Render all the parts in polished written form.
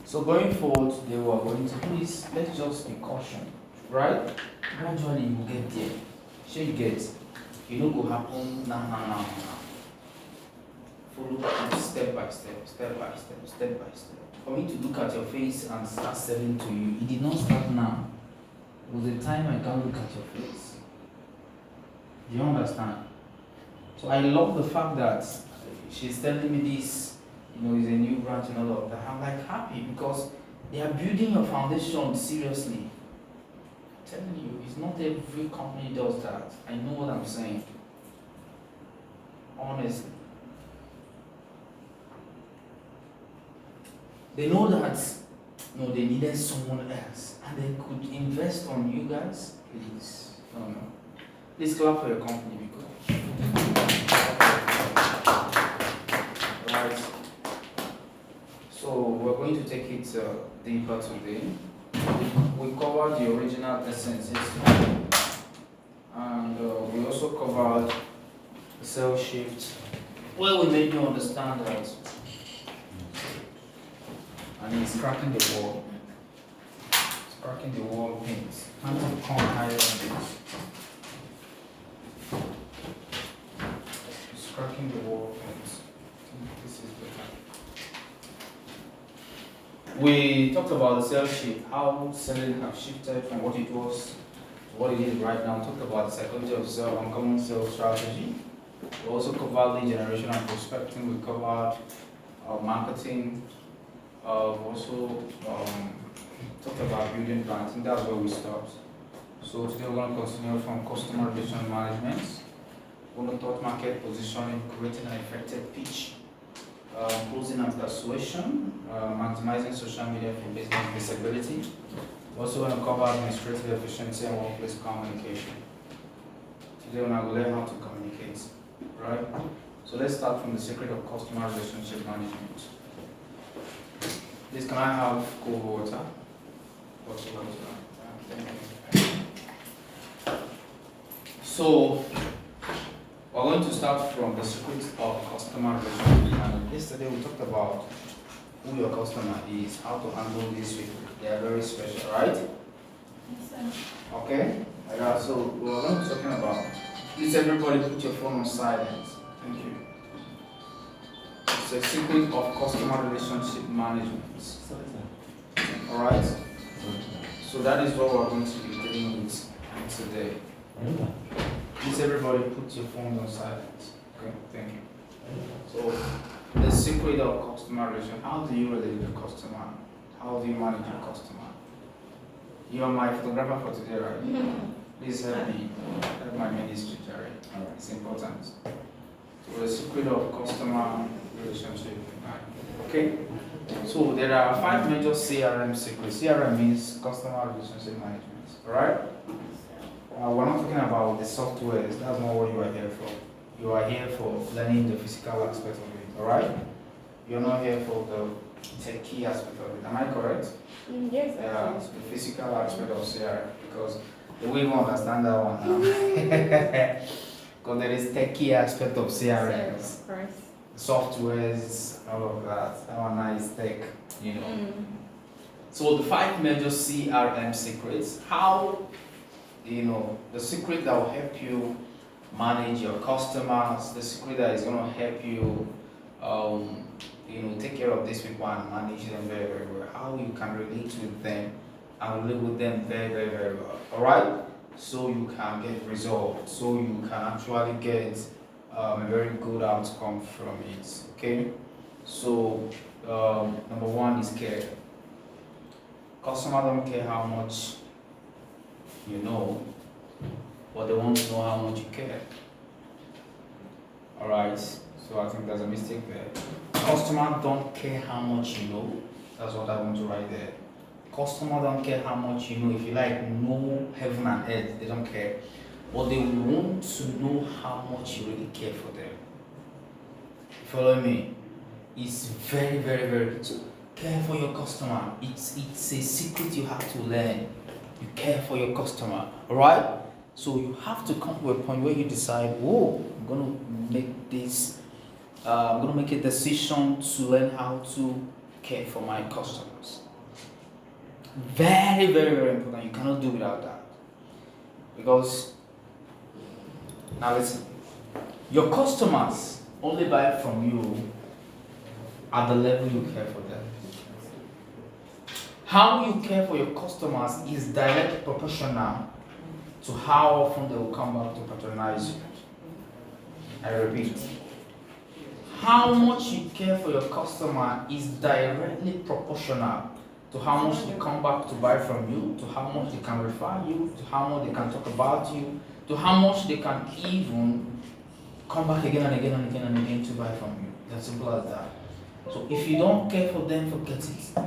So going forward, they were going to please let's just be cautious, right? Gradually you will get there. Sure you get. You know go happen now. Follow it step by step, step by step, step by step. For me to look at your face and start selling to you, it did not start now. It was the time I can't look at your face. Do you understand? So I love the fact that she's telling me this, you know, is a new branch and all of that. I'm like happy because they are building your foundation seriously. I'm telling you, it's not every company does that. I know what I'm saying. Honestly. They know that they needed someone else and they could invest on you guys. Please. No. Please clap for your company because. Right. So we're going to take it deeper today. We covered the original essence yesterday. And we also covered the cell shift. Well, we made you understand that. And he's cracking the wall. He's cracking the wall pins. Hands will come higher than this. He's cracking the wall pins. This is better. We talked about the cell shift, how selling have shifted from what it was to what it is right now. We talked about the psychology of sell, uncommon sales strategy. We also covered lead generation and prospecting. We covered marketing. Also talked about building plans, and that's where we stopped. So today we're going to continue from customer relation management. We're going to talk market positioning, creating an effective pitch, closing and persuasion, maximizing social media for business visibility. We're also going to cover administrative efficiency and workplace communication. Today we're going to learn how to communicate, right? So let's start from the secret of customer relationship management. Please, can I have cold water? So, we're going to start from the secret of customer relationship management. Yesterday we talked about who your customer is, how to handle these people. They are very special, right? Yes, sir. Okay? So, we're going to be talking about, please everybody put your phone on silent. Thank you. It's a secret of customer relationship management. Alright? So that is what we're going to be dealing with today. Please everybody put your phone on silent. Okay, thank you. So the secret of customer relation, how do you relate to the customer? How do you manage your customer? You are my photographer for today, right? Please help me, help my ministry, Jerry. It's important. So the secret of customer relationship. Okay? So there are 5 major CRM secrets. CRM means customer relationship management. Alright? We're not talking about the softwares. That's not what you are here for. You are here for learning the physical aspect of it. Alright? You're not here for the techie aspect of it. Am I correct? Yes. Yeah, it's the physical aspect of CRM because the way we understand that one now. Because there is techie aspect of CRM. Of course. Softwares, all of that. That one now is tech, you know. So the 5 major CRM secrets, how, the secret that will help you manage your customers, the secret that is going to help you, take care of these people and manage them very, very well. How you can relate with them and relate with them very, very, very well. All right? So you can get results. So you can actually get a very good outcome from it. Okay? So number 1 is care. Customer don't care how much you know, but they want to know how much you care. Alright, so I think there's a mistake there. Customer don't care how much you know. That's what I want to write there. Customer don't care how much you know. If you like, know heaven and earth, they don't care. But they want to know how much you really care for them. Follow me? It's very, very, very good. Care for your customer. It's a secret you have to learn. You care for your customer, alright? So you have to come to a point where you decide, I'm gonna make this. I'm gonna make a decision to learn how to care for my customers. Very, very, very important. You cannot do without that. Because, now listen, your customers only buy from you at the level you care for them. How you care for your customers is directly proportional to how often they will come back to patronize you. I repeat, how much you care for your customer is directly proportional to how much they come back to buy from you, to how much they can refer you, to how much they can talk about you, to how much they can even come back again and again and again and again to buy from you. It's as simple as that. So if you don't care for them, forget it.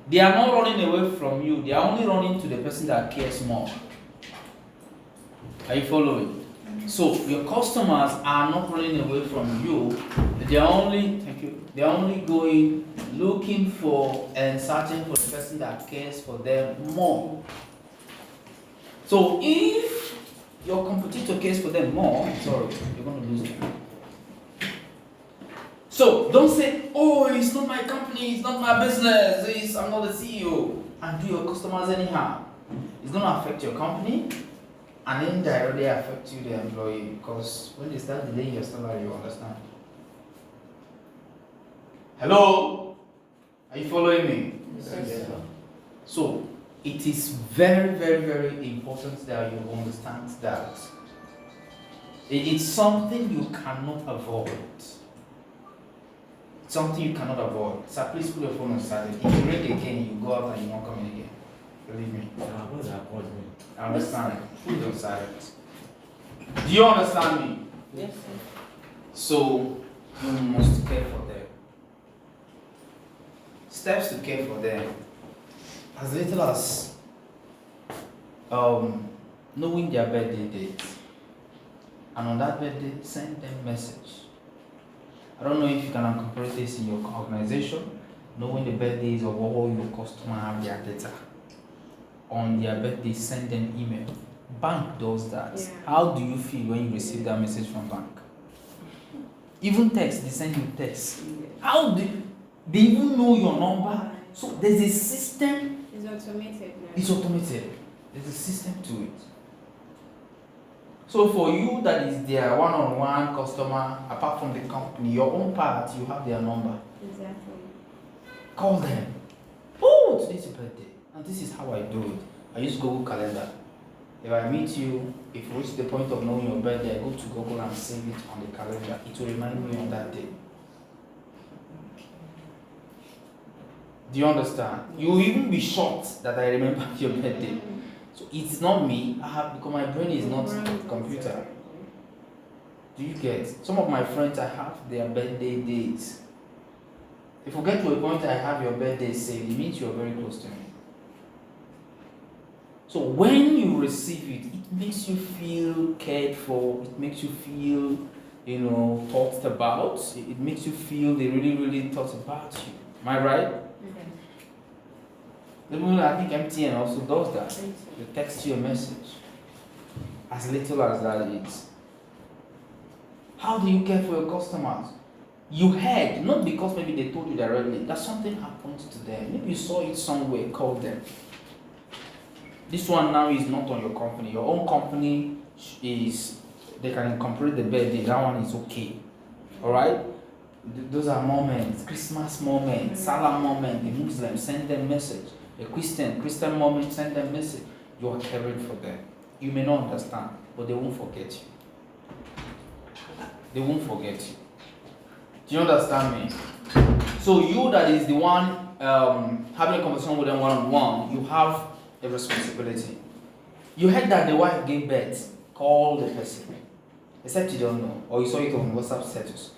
They are not running away from you, they are only running to the person that cares more. Are you following? So your customers are not running away from you. They are only They are only going looking for and searching for the person that cares for them more. So if your competitor cares for them more, sorry, you're going to lose them. So don't say, oh, it's not my company, it's not my business, I'm not the CEO, and do your customers anyhow. It's going to affect your company and indirectly affect you, the employee, because when they start delaying your salary, you understand. Hello? Are you following me? Yes. So it is very, very, very important that you understand that it is something you cannot avoid. Something you cannot avoid. So please put your phone on silent. If you ring again, you go out and you won't come in again. Believe me. I understand. Put it on silent. Do you understand me? Yes, sir. So you must care for them. Steps to care for them. As little as knowing their birthday date. And on that birthday, send them message. I don't know if you can incorporate this in your organization, knowing the birthdays of all your customers have their data. On their birthday, send them email. Bank does that. Yeah. How do you feel when you receive that message from bank? Even text, they send you text. How do they even know your number? So there's a system. It's automated now. It's automated. There's a system to it. So for you that is their one-on-one customer, apart from the company, your own part, you have their number. Exactly. Call them. Oh, today's your birthday. And this is how I do it. I use Google Calendar. If I meet you, if you reach the point of knowing your birthday, I go to Google and save it on the calendar. It will remind me on that day. Do you understand? You will even be shocked that I remember your birthday. So it's not me, because my brain is not computer. Do you get? Some of my friends, I have their birthday dates. If you get to a point I have your birthday saved, it means you're very close to me. So when you receive it, it makes you feel cared for, it makes you feel, thought about, it makes you feel they really, really thought about you. Am I right? I think MTN also does that. They text you a message. As little as that is. How do you care for your customers? You heard, not because maybe they told you directly, that something happened to them. Maybe you saw it somewhere, call them. This one now is not on your company. Your own company they can incorporate the birthday. That one is okay. Alright? Those are moments, Christmas moments, Salah moments. The Muslims, send them message. A Christian moment, send them message. You are caring for them. You may not understand, but they won't forget you. They won't forget you. Do you understand me? So you that is the one having a conversation with them one-on-one, you have a responsibility. You heard that the wife gave birth, call the person. Except you don't know, or you saw it on WhatsApp status.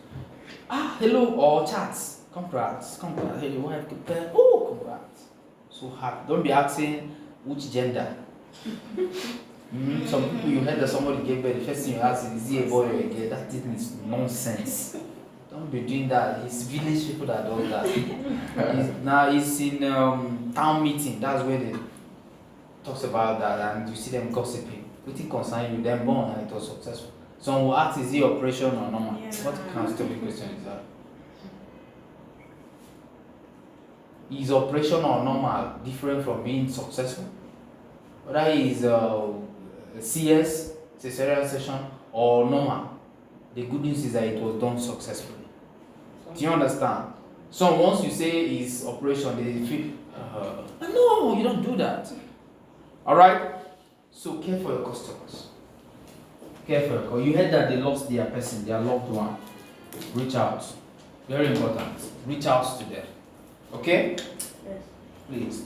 Hello, or chats. Congrats. Hey, your wife gave birth. Oh, congrats. So happy. Don't be asking which gender. Some people, you heard that somebody gave birth, the first thing you ask is he a boy or a girl? That thing is nonsense. Don't be doing that. It's village people that do that. Now it's in town meeting. That's where they talks about that, and you see them gossiping. Waiting concern you, them born and it was successful. Some will ask, is he operation or normal? Yeah. What kind of stupid question is that? is operation or normal different from being successful? Whether is CS, cesarean section, or normal, the good news is that it was done successfully. Do you understand? So once you say is operation, they feel, no, you don't do that. All right. So care for your customers. Care for your. You heard that they lost their person, their loved one. Reach out. Very important. Reach out to them. Okay? Yes. Please.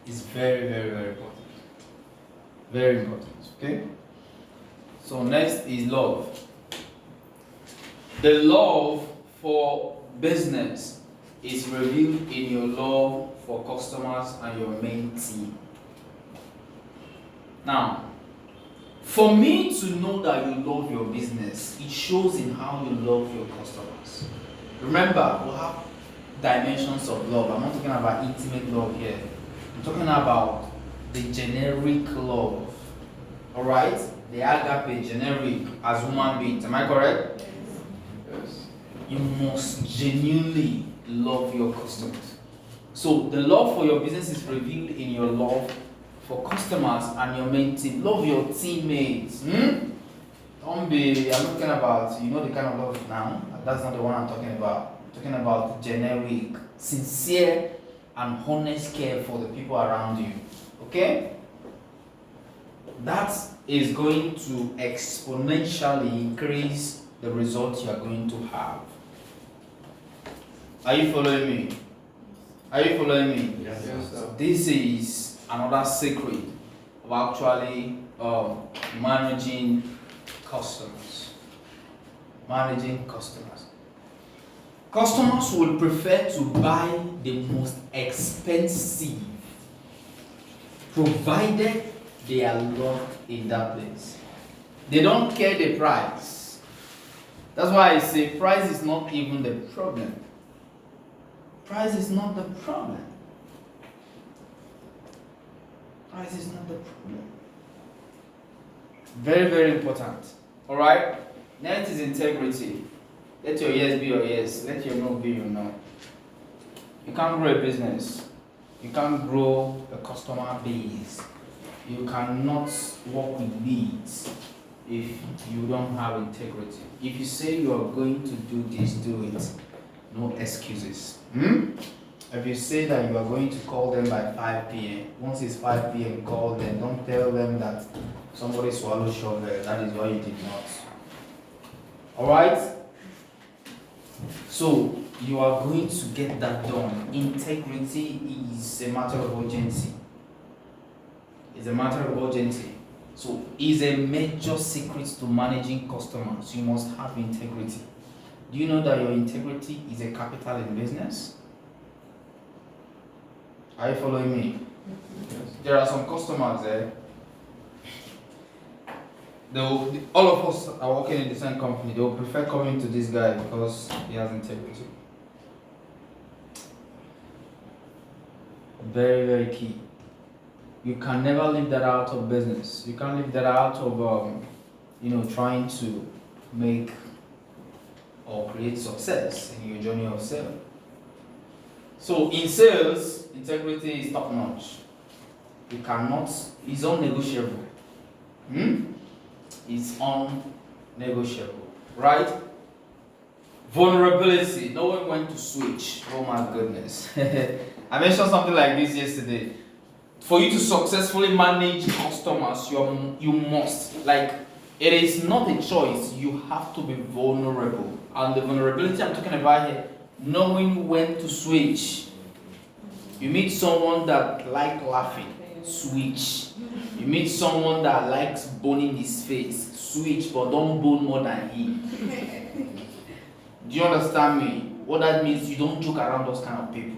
It's very, very, very important. Very important. Okay? So next is love. The love for business is revealed in your love for customers and your main team. Now, for me to know that you love your business, it shows in how you love your customers. Remember, we have dimensions of love. I'm not talking about intimate love here. I'm talking about the generic love. Alright? The agape generic as human beings. Am I correct? Yes. You must genuinely love your customers. So the love for your business is revealed in your love for customers and your main team. Love your teammates. Don't be, I'm talking about, you know the kind of love now. That's not the one I'm talking about. I'm talking about generic, sincere, and honest care for the people around you. Okay? That is going to exponentially increase the results you are going to have. Are you following me? Are you following me? Yes, sir. This is another secret of actually managing customers. Managing customers. Customers will prefer to buy the most expensive, provided they are loved in that place. They don't care the price. That's why I say price is not even the problem. Price is not the problem. Price is not the problem. Very, very important. Alright? Next is integrity. Let your yes be your yes. Let your no be your no. You can't grow a business. You can't grow a customer base. You cannot work with leads if you don't have integrity. If you say you are going to do this, do it. No excuses. If you say that you are going to call them by 5 p.m., once it's 5 p.m., call them. Don't tell them that somebody swallowed shovel. That is why you did not. Alright? So, you are going to get that done. Integrity is a matter of urgency. It's a matter of urgency. So, it's a major secret to managing customers. You must have integrity. Do you know that your integrity is a capital in business? Are you following me? Yes. There are some customers there. All of us are working in the same company. They will prefer coming to this guy because he has integrity. Very, very key. You can never leave that out of business. You can't leave that out of trying to make or create success in your journey of sales. So in sales, integrity is top notch. You cannot, it's unnegotiable. It's unnegotiable, right? Vulnerability, knowing when to switch. Oh my goodness. I mentioned something like this yesterday. For you to successfully manage customers, you must, it is not a choice, you have to be vulnerable. And the vulnerability I'm talking about here, knowing when to switch. You meet someone that likes laughing, switch. You meet someone that likes boning his face, switch, but don't bone more than him. Do you understand me? What that means, you don't joke around those kind of people.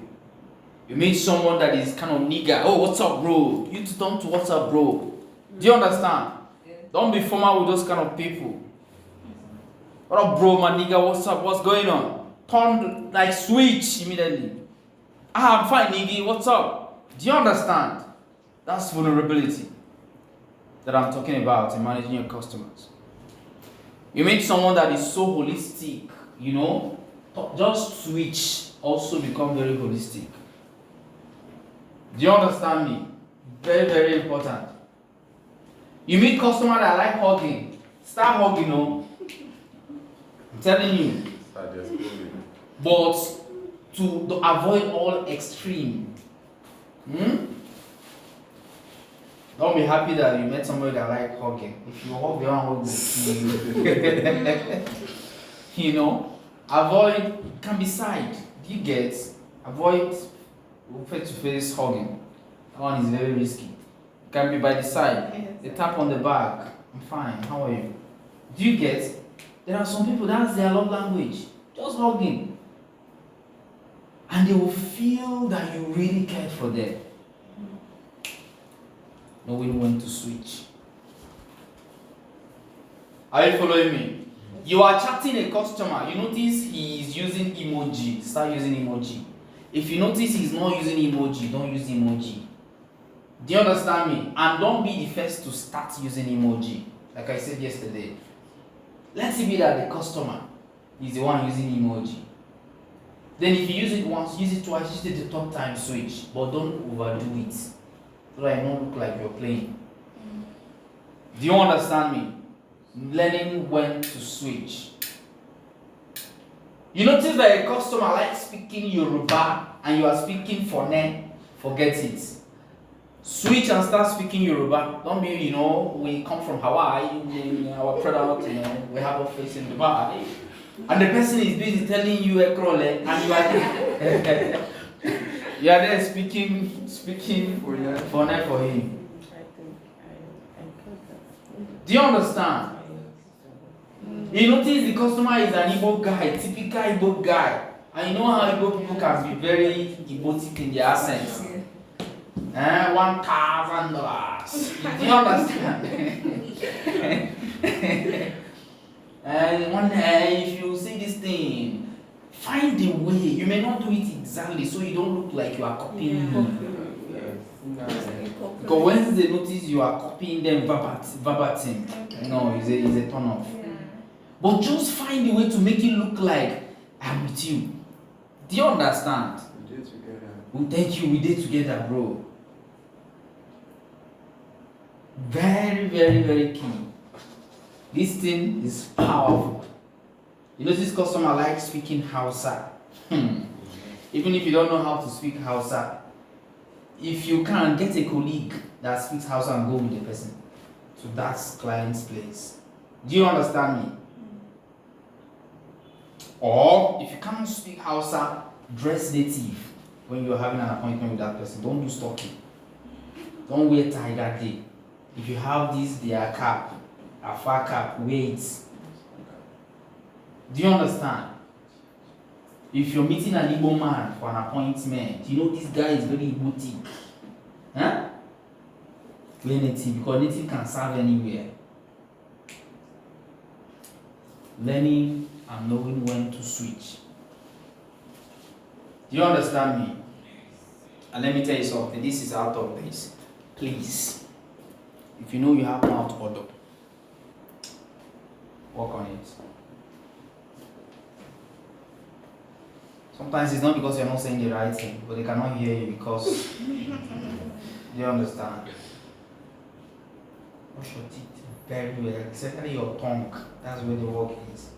You meet someone that is kind of nigger. Oh, what's up, bro? You don't what's up, bro. Do you understand? Yeah. Don't be formal with those kind of people. What up, bro, my nigga? What's up? What's going on? Turn switch immediately. I'm fine, nigga. What's up? Do you understand? That's vulnerability that I'm talking about in managing your customers. You meet someone that is so holistic, just switch also become very holistic. Do you understand me? Very, very important. You meet customer that like hugging, start hugging, no? I'm telling you. But to avoid all extreme. Don't be happy that you met somebody that like hugging. If you hug, the one will see you. You know, avoid, can be side. Do you get? Avoid face-to-face hugging. That one is very risky. It can be by the side. They tap on the back. I'm fine. How are you? Do you get? There are some people that's their love language. Just hugging. And they will feel that you really cared for them. Knowing when to switch. Are you following me? You are chatting a customer. You notice he is using emoji. Start using emoji. If you notice he's not using emoji, don't use emoji. Do you understand me? And don't be the first to start using emoji. Like I said yesterday. Let's be that the customer is the one using emoji. Then if you use it once, use it twice, use it the third time, switch. But don't overdo it. So that it won't look like you're playing. Do you understand me? Learning when to switch. You notice that a customer likes speaking Yoruba and you are speaking Fone, forget it. Switch and start speaking Yoruba. Don't be, we come from Hawaii, our product, we have office in Dubai. And the person is busy telling you a crole and you are there. You are there speaking Fone for him. Do you understand? You notice the customer is an Igbo guy, typical Igbo guy. And you know how Igbo people can be very Igbotic in their accents. $1,000. Do you understand? And one day, if you see this thing, find a way. You may not do it exactly, so you don't look like you are copying me. Because when they notice you are copying them verbatim, it's a turn off. But just find a way to make it look like I'm with you. Do you understand? We did together. Well, thank you, we did together, bro. Very, very, very key. This thing is powerful. You know, this customer likes speaking Hausa. Even if you don't know how to speak Hausa, if you can, get a colleague that speaks Hausa and go with the person to that client's place. Do you understand me? Or if you cannot speak Hausa, dress native when you're having an appointment with that person. Don't do stalking. Don't wear tie that day. If you have their cap, a far cap, wear it. Do you understand? If you're meeting an Igbo man for an appointment, you know this guy is very Igbo-tic. Huh? Wear native, because native can serve anywhere. Learning and knowing when to switch. Do you understand me? And let me tell you something, this is out of this. Please, if you know you have mouth odor, work on it. Sometimes it's not because you're not saying the right thing, but they cannot hear you because you understand. Wash your teeth very well, especially your tongue. That's where the work is.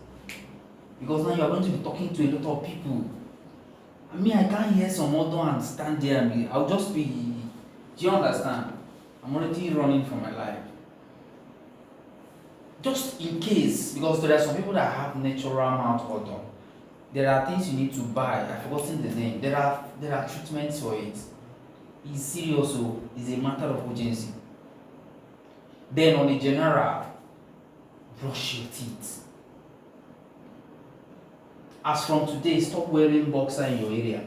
Because now you are going to be talking to a lot of people. I mean, I can't hear some other and stand there and I'll just be. Do you understand? I'm already running for my life. Just in case, because there are some people that have natural mouth odor. There are things you need to buy. I've forgotten the name. There are treatments for it. It's serious, so it's a matter of urgency. Then on a general, brush your teeth. As from today, stop wearing boxer in your area.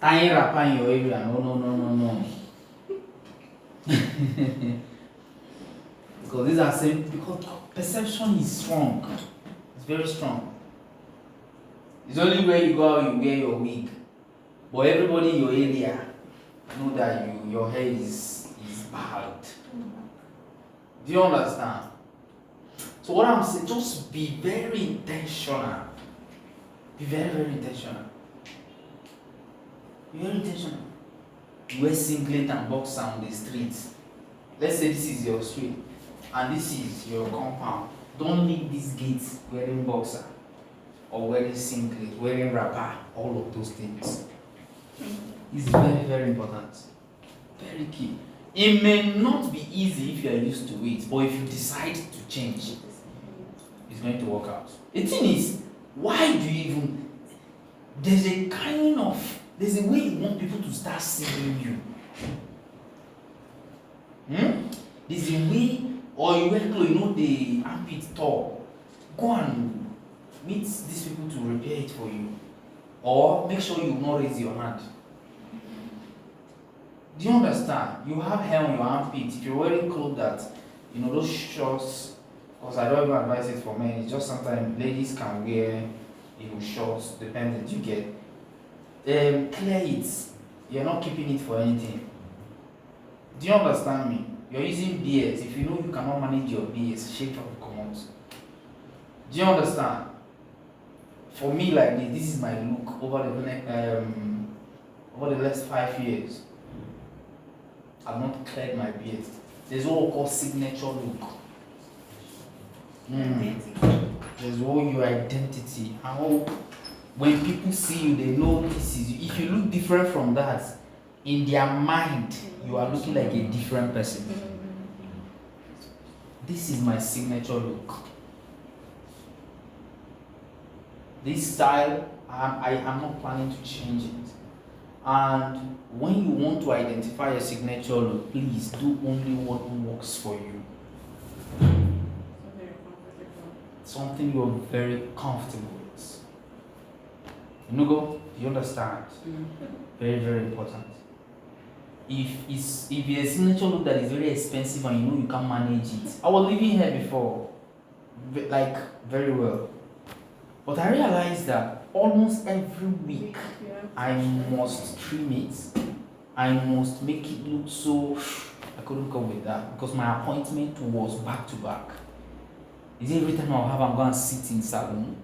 Tying wrapper in your area. No. Because these are same. Because perception is strong. It's very strong. It's only where you go out you wear your wig. But everybody in your area know that your hair is bald. Do you understand? So what I'm saying, just be very intentional Be very, very intentional. Be very intentional. You wear singlet and boxer on the streets. Let's say this is your street and this is your compound. Don't leave these gates wearing boxer or wearing singlet, wearing wrapper, all of those things. It's very, very important. Very key. It may not be easy if you are used to it, but if you decide to change, it's going to work out. The thing is, why do you even... There's a way you want people to start seeing you. There's a way, or you wear clothes, the armpit tall. Go and meet these people to repair it for you. Or make sure you will not raise your hand. Do you understand? You have hair on your armpit. If you're wearing clothes that, those shorts, because I don't even advise it for men, it's just sometimes ladies can wear, shorts, depending, you get. Clear it. You're not keeping it for anything. Do you understand me? You're using beards. If you know you cannot manage your beards, shape of command. Do you understand? For me, like this is my look over the last 5 years. I've not cleared my beard. There's what we call signature look. There's what your identity. How when people see you, they know this is you. If you look different from that, in their mind, you are looking like a different person. This is my signature look. This style, I am not planning to change it. And when you want to identify a signature look, please do only what works for you. Something you're very comfortable with. You understand? Very, very important. If it's a signature look that is very expensive and you can't manage it. I was living here before, like very well. But I realized that almost every week I must trim it. I must make it look so... I couldn't come with that because my appointment was back to back. Is every time I'm going to sit in salon?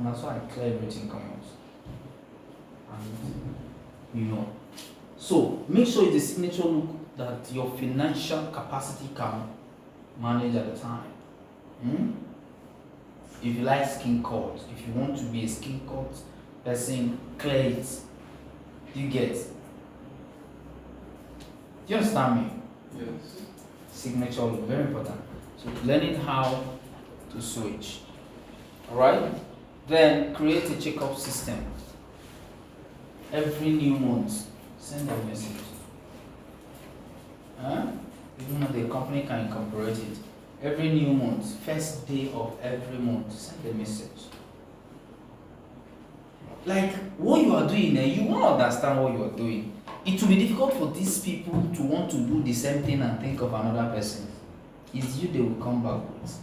That's why I clear everything comes. And So make sure it's a signature look that your financial capacity can manage at the time. If you like skin cut, if you want to be a skin cut person, clear it. Do you get? Do you understand me? Yes. Signature look, very important. So learning how to switch. Alright? Then create a checkup system. Every new month, send a message. Even though the company can incorporate it. Every new month, first day of every month, send a message. Like what you are doing there, you won't understand what you are doing. It will be difficult for these people to want to do the same thing and think of another person. It's you they will come back with.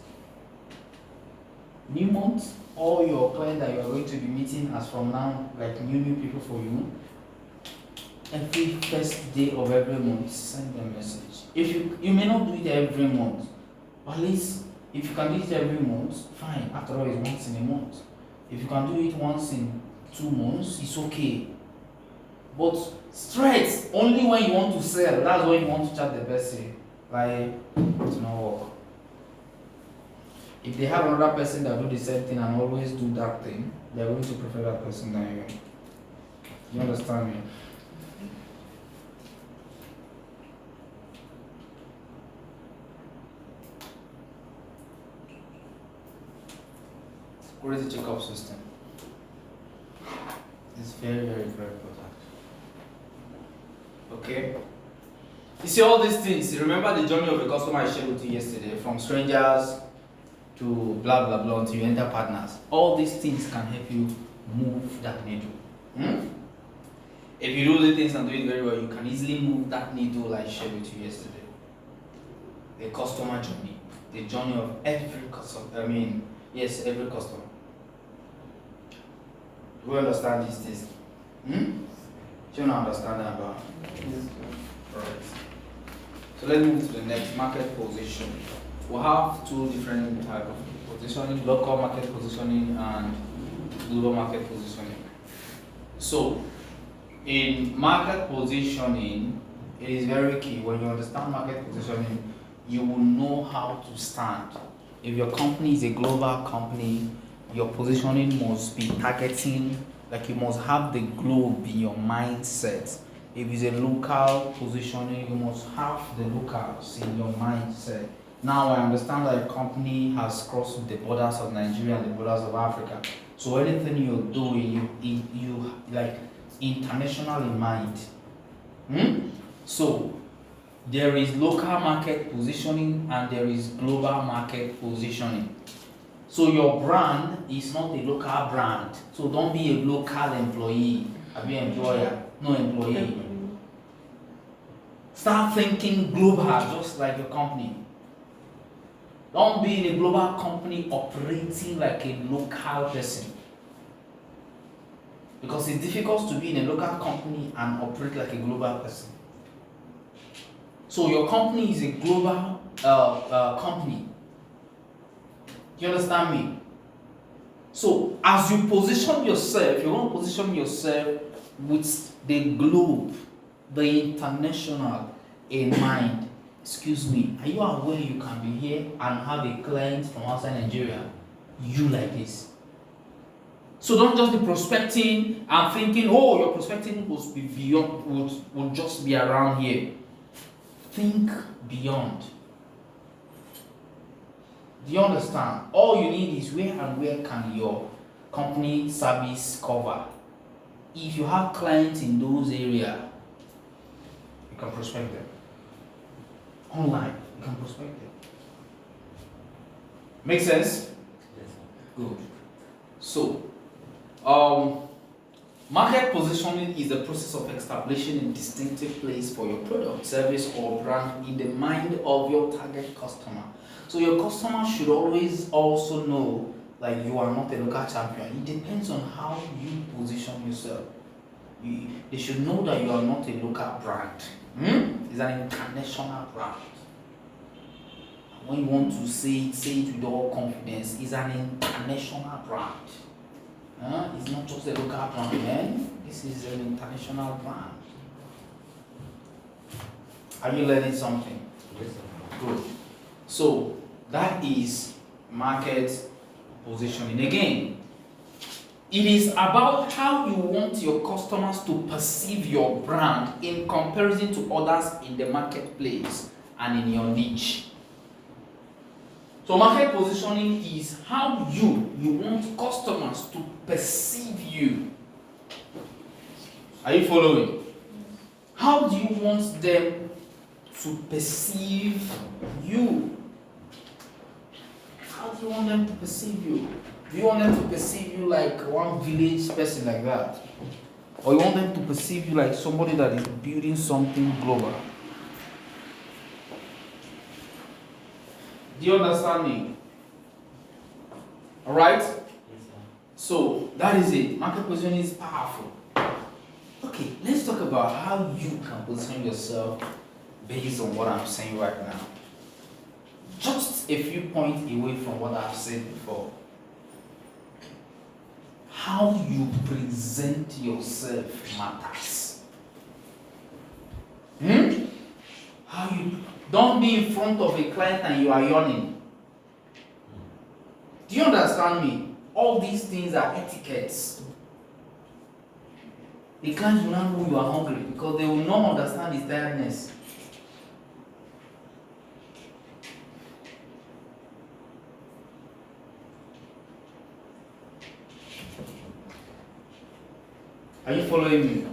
New month, all your clients that you are going to be meeting as from now, like new people for you. Every first day of every month, send them a message. If you may not do it every month, but at least if you can do it every month, fine. After all, it's once in a month. If you can do it once in 2 months, it's okay. But straight, only when you want to sell, that's when you want to chat the person. Like, it's not work. If they have another person that do the same thing and always do that thing, they're going to prefer that person than you. You understand me? What is the checkup system? It's very, very, very important. Okay? You see all these things, remember the journey of a customer I shared with you yesterday, from strangers to blah blah blah until you enter partners. All these things can help you move that needle. If you do the things and do it very well, you can easily move that needle like I shared with you yesterday. The customer journey. The journey of every customer. Every customer. Do you understand these things? Do you not understand that about? Yes. Alright. So let's move to the next, market position. We have two different types of positioning, local market positioning and Global market positioning. So, in market positioning, it is very key. When you understand market positioning, you will know how to stand. If your company is a global company, your positioning must be targeting, like you must have the globe in your mindset. If it's a local positioning, you must have the locals in your mindset. Now I understand that a company has crossed the borders of Nigeria and the borders of Africa. So anything you're doing, you like international in mind. So there is local market positioning and there is global market positioning. So your brand is not a local brand. So don't be a local employee. Be an employer, no employee. Start thinking global, just like your company. Don't be in a global company operating like a local person. Because it's difficult to be in a local company and operate like a global person. So your company is a global company. Do you understand me? So as you position yourself, you want to position yourself with the globe, the international in mind. Excuse me, are you aware you can be here and have a client from outside Nigeria? You like this. So don't just be prospecting and thinking, oh, your prospecting must be beyond, would just be around here. Think beyond. Do you understand? All you need is where and where can your company service cover. If you have clients in those areas, you can prospect them. Online, you can prospect them. Make sense? Yes. Good. So, market positioning is the process of establishing a distinctive place for your product, service, or brand in the mind of your target customer. So your customer should always also know like you are not a local champion. It depends on how you position yourself. They should know that you are not a local brand. It's an international brand. When you want to say it with all confidence. It's an international brand. It's not just a local brand, man. This is an international brand. Are you learning something? Yes, sir. Good. So that is market positioning. Again, it is about how you want your customers to perceive your brand in comparison to others in the marketplace and in your niche. So market positioning is how you want customers to perceive you. Are you following? How do you want them to perceive you? How do you want them to perceive you? Do you want them to perceive you like one village person like that? Or you want them to perceive you like somebody that is building something global? Do you understand me? Alright? Yes, sir. So that is it. Market positioning is powerful. Okay, let's talk about how you can position yourself based on what I'm saying right now. Just a few points away from what I've said before. How you present yourself matters. How you don't be in front of a client and you are yawning. Do you understand me? All these things are etiquettes. The client will not know you are hungry because they will not understand his tiredness. Are you following me?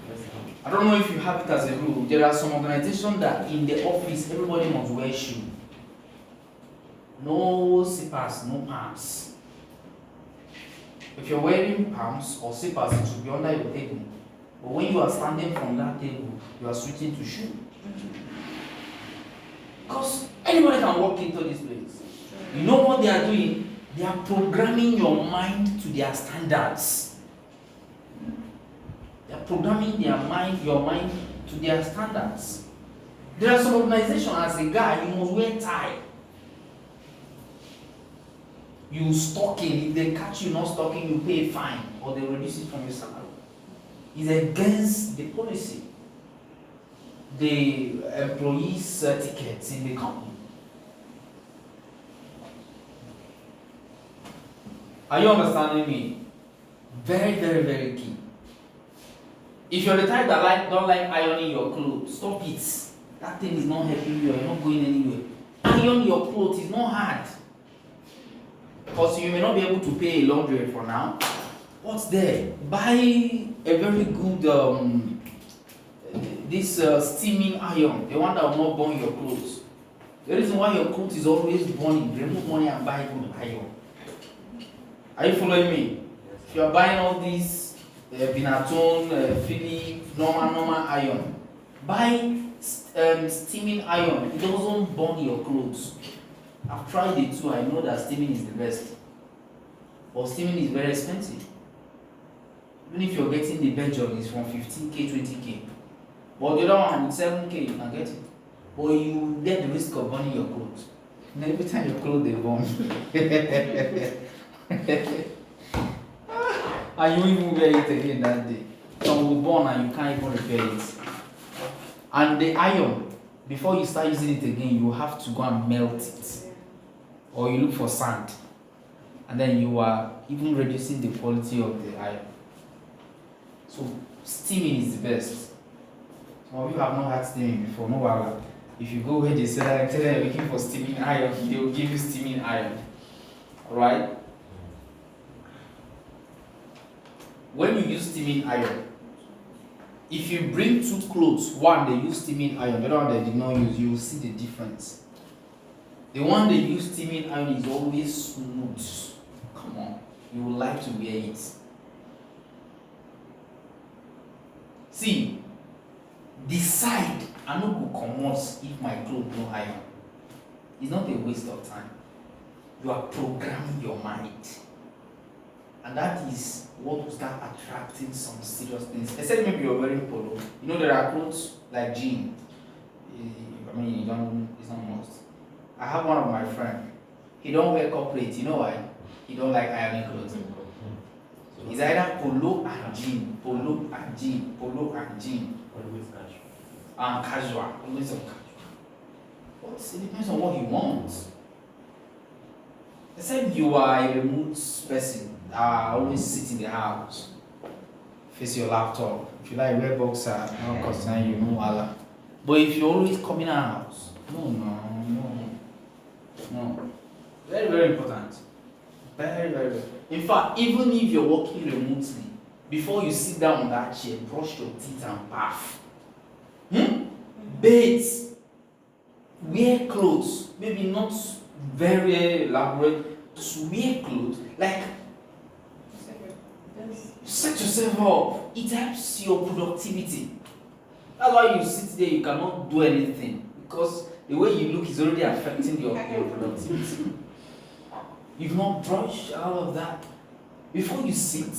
Yes, sir. I don't know if you have it as a rule. There are some organizations that in the office everybody must wear shoe. No slippers, no pants. If you're wearing pants or slippers, it should be under your table. But when you are standing from that table, you are switching to shoe. Because anybody can walk into this place. You know what they are doing? They are programming your mind to their standards. They are programming your mind to their standards. There are some organizations, as a guy, you must wear tie. You stalking. If they catch you not stalking, you pay a fine or they reduce it from your salary. It's against the policy, the employees' tickets in the company. Are you understanding me? Very, very, very key. If you're the type that don't like ironing your clothes, stop it. That thing is not helping you. You're not going anywhere. Iron your clothes is not hard. Because you may not be able to pay a laundry for now. What's there? Buy a very good steaming iron, the one that will not burn your clothes. The reason why your clothes is always burning, remove money and buy good iron. Are you following me? If you are buying all these Binatone, Philip, normal iron, buy steaming iron. It doesn't burn your clothes. I've tried it too. I know that steaming is the best. But steaming is very expensive. Even if you're getting the Belgian, it's from 15k, 20k. But the other one with 7k, you can get it. But you get the risk of burning your clothes. And every time your clothes they burn. And you even wear it again that day. Some will burn and you can't even repair it. And the iron, before you start using it again, you have to go and melt it. Or you look for sand. And then you are even reducing the quality of the iron. So steaming is the best. Some of you have not had steaming before, no problem. If you go where they say that, tell them you're looking for steaming iron, they will give you steaming iron. Alright? When you use steaming iron, if you bring two clothes, one they use steaming iron, the other one they did not use, you will see the difference. The one they use steaming iron is always smooth. Come on, you would like to wear it. See, decide I no go comot if my clothes no iron. It's not a waste of time. You are programming your mind. And that is what will start attracting some serious things. Except maybe you're wearing polo. You know there are clothes like jean. I mean, it's not must. I have one of my friends. He don't wear corporate. You know why? He don't like ironing clothes. It's either polo and jean, polo and jean, polo and jean. Always casual. And casual, always on casual. But it depends on what he wants. Except you are a remote person that always sit in the house, face your laptop. If you like wear boxer, no concern you, no Allah. But if you're always coming out, no. Very, very important. Very, very, very. In fact, even if you're working remotely, before you sit down on that chair, brush your teeth and bath. Bathe. Wear clothes. Maybe not very elaborate. Just wear clothes. Like, set yourself up. It helps your productivity. That's why you sit there, you cannot do anything. Because the way you look is already affecting your productivity. You've not brushed all of that. Before you sit,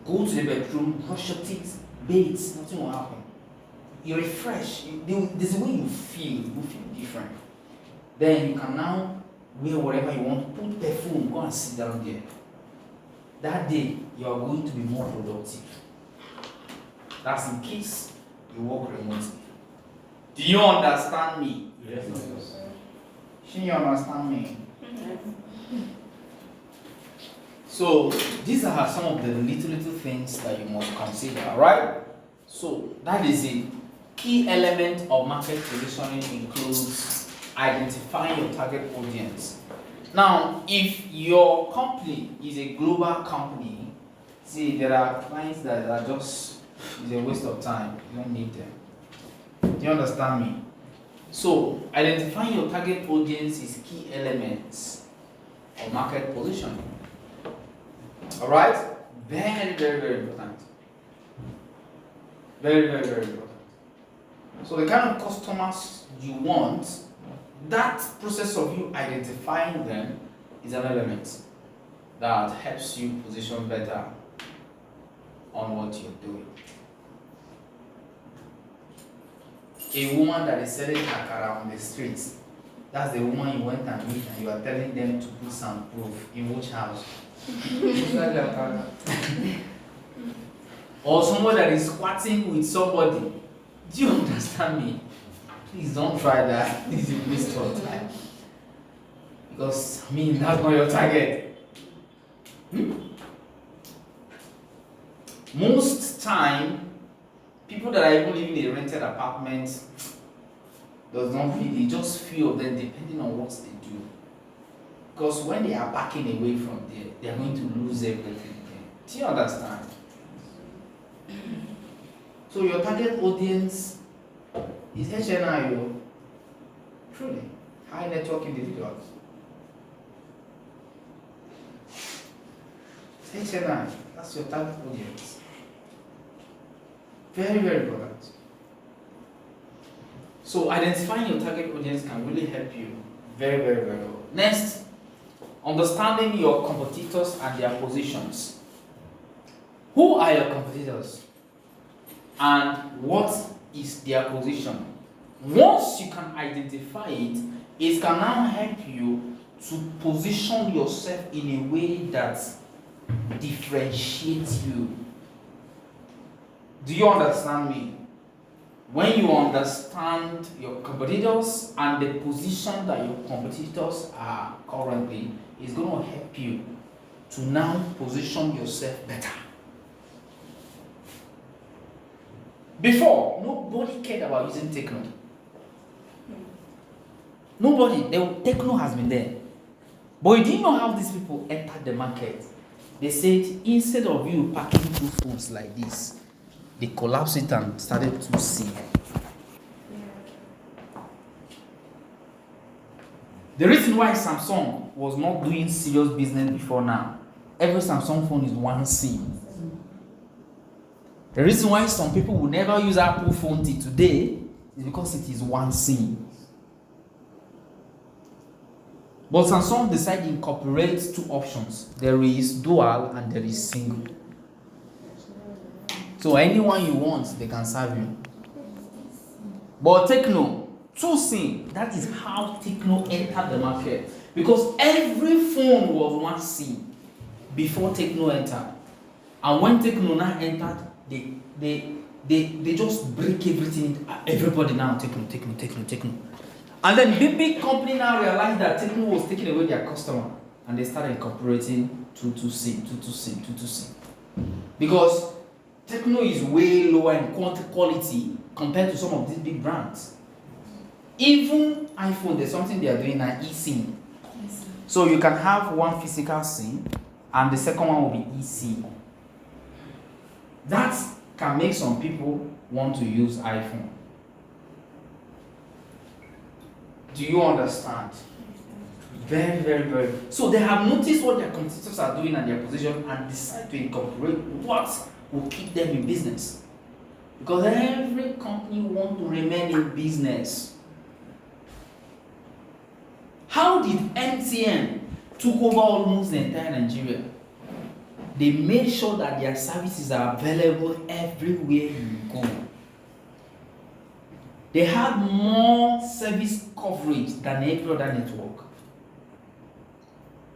go to the bedroom, brush your teeth, bathe, nothing will happen. You refresh. There's a way you feel different. Then you can now wear whatever you want, put perfume, go and sit down there. That day, you are going to be more productive. That's in case you work remotely. Do you understand me? Yes. Should you understand me? So these are some of the little things that you must consider, right? So that is it. Key element of market positioning includes identifying your target audience. Now, if your company is a global company, see, there are clients that are just, it's a waste of time. You don't need them. Do you understand me? So, identifying your target audience is key elements of market positioning. Alright? Very, very, very important. Very, very, very important. So the kind of customers you want, that process of you identifying them is an element that helps you position better on what you're doing. A woman that is selling akara on the streets, That's the woman you went and meet and you are telling them to put some proof in which house. Who's that your target? Or someone that is squatting with somebody. Do you understand me? Please don't try that. This is a waste of time. Because that's not your target. Most time, people that are even living in a rented apartment does not feel, they just few of them depending on what they do. Because when they are backing away from there, they are going to lose everything. Do you understand? So your target audience is HNI, truly high network individuals. HNI, that's your target audience. Very, very important. So identifying your target audience can really help you very, very, very well. Next, understanding your competitors and their positions. Who are your competitors? And what is their position? Once you can identify it, it can now help you to position yourself in a way that differentiates you. Do you understand me? When you understand your competitors and the position that your competitors are currently, it's going to help you to now position yourself better. Before, nobody cared about using techno. Nobody. Techno has been there. But you didn't know how these people entered the market. They said, instead of you packing two phones like this, they collapsed it and started to see. The reason why Samsung was not doing serious business before now, every Samsung phone is one SIM. The reason why some people will never use Apple phone till today is because it is one SIM. But Samsung decided to incorporate two options. There is dual and there is single. So anyone you want, they can serve you. But Techno, two SIM, that is how Techno entered the market. Because every phone was one SIM before Techno entered. And when Techno now entered, they just break everything. Everybody now Techno. And then big company now realized that Techno was taking away their customer, and they started incorporating 22 SIM. Because Techno is way lower in quality compared to some of these big brands. Even iPhone, there's something they are doing now, eSIM. So you can have one physical SIM, and the second one will be eSIM. That can make some people want to use iPhone. Do you understand? Very, very, very. So they have noticed what their competitors are doing and their position and decide to incorporate what will keep them in business. Because every company wants to remain in business. How did MTN took over almost the entire Nigeria? They made sure that their services are available everywhere you go. They had more service coverage than every other network.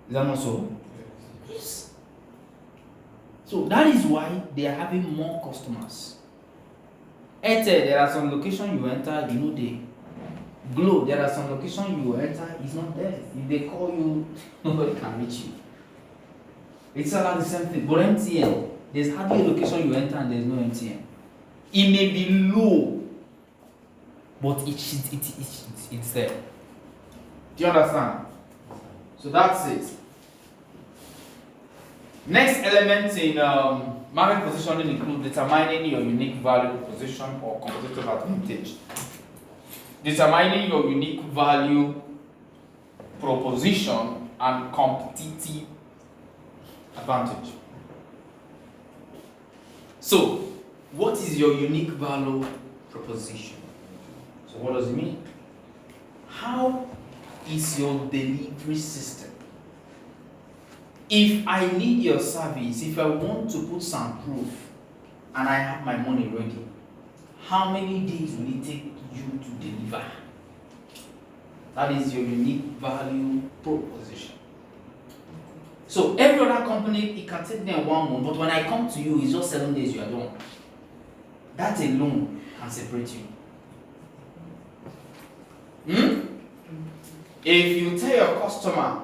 Is that not so? Yes. So that is why they are having more customers. Airtel, there are some locations you enter, you know they. Glow, there are some locations you enter, it's not there. If they call you, nobody can reach you. It's all the same thing. But MTN, there's hardly a location you enter and there's no MTN. It may be low, but it's there. Do you understand? So that's it. Next element in market positioning includes determining your unique value proposition or competitive advantage. Determining your unique value proposition and competitive advantage. So, what is your unique value proposition? So, what does it mean? How is your delivery system? If I need your service, if I want to put some proof and I have my money ready, how many days will it take you to deliver? That is your unique value proposition. So every other company, it can take them 1 month, but when I come to you, it's just 7 days you are done. That alone can separate you. If you tell your customer,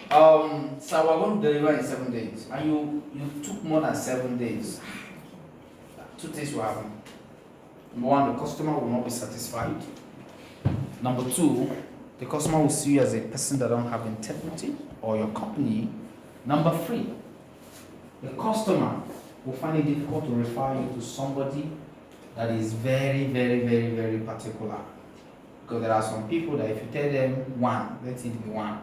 so we're going to deliver in 7 days, and you took more than 7 days, 2 things will happen. Number one, the customer will not be satisfied. Number two, the customer will see you as a person that don't have integrity, or your company. Number three, the customer will find it difficult to refer you to somebody that is very, very, very, very particular. Because there are some people that if you tell them 1, let it be 1.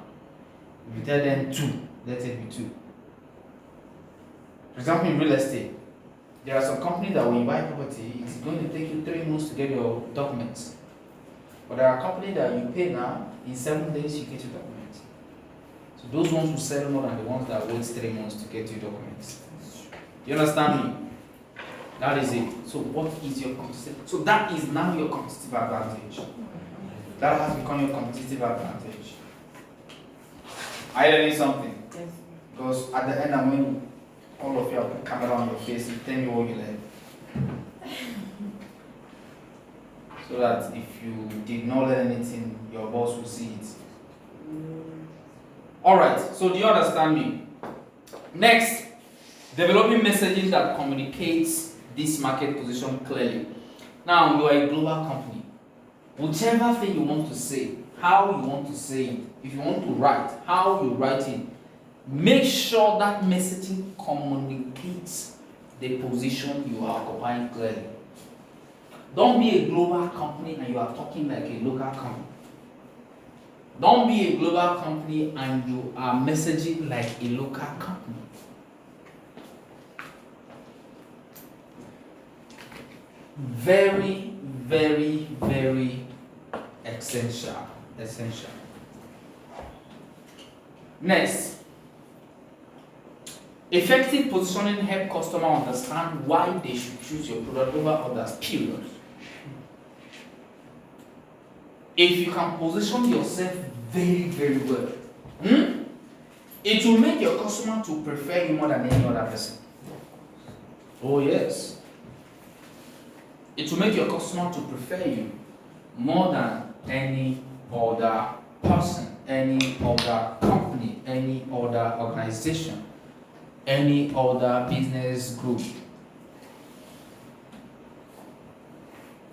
If you tell them 2, let it be 2. For example, in real estate, there are some companies that when you buy property, it's going to take you 3 months to get your documents. But there are companies that you pay now, in 7 days you get your documents. So those ones will sell more than the ones that wait 3 months to get your documents. Do you understand me? That is it. So what is your competitive? So that is now your competitive advantage. That has become your competitive advantage. Are you learning something? Yes. Because at the end, I'm going all of you have put camera on your face and tell me what you learned. So that if you did not learn anything, your boss will see it. Alright, so do you understand me? Next, developing messaging that communicates this market position clearly. Now, you are a global company. Whichever thing you want to say, how you want to say it, if you want to write, how you write it, make sure that messaging communicates the position you are occupying clearly. Don't be a global company and you are talking like a local company. Don't be a global company and you are messaging like a local company. Very, very, very essential. Next, effective positioning help customer understand why they should choose your product over others, period. If you can position yourself very, very well, it will make your customer to prefer you more than any other person. Oh yes. It will make your customer to prefer you more than any other person, any other company, any other organization, any other business group.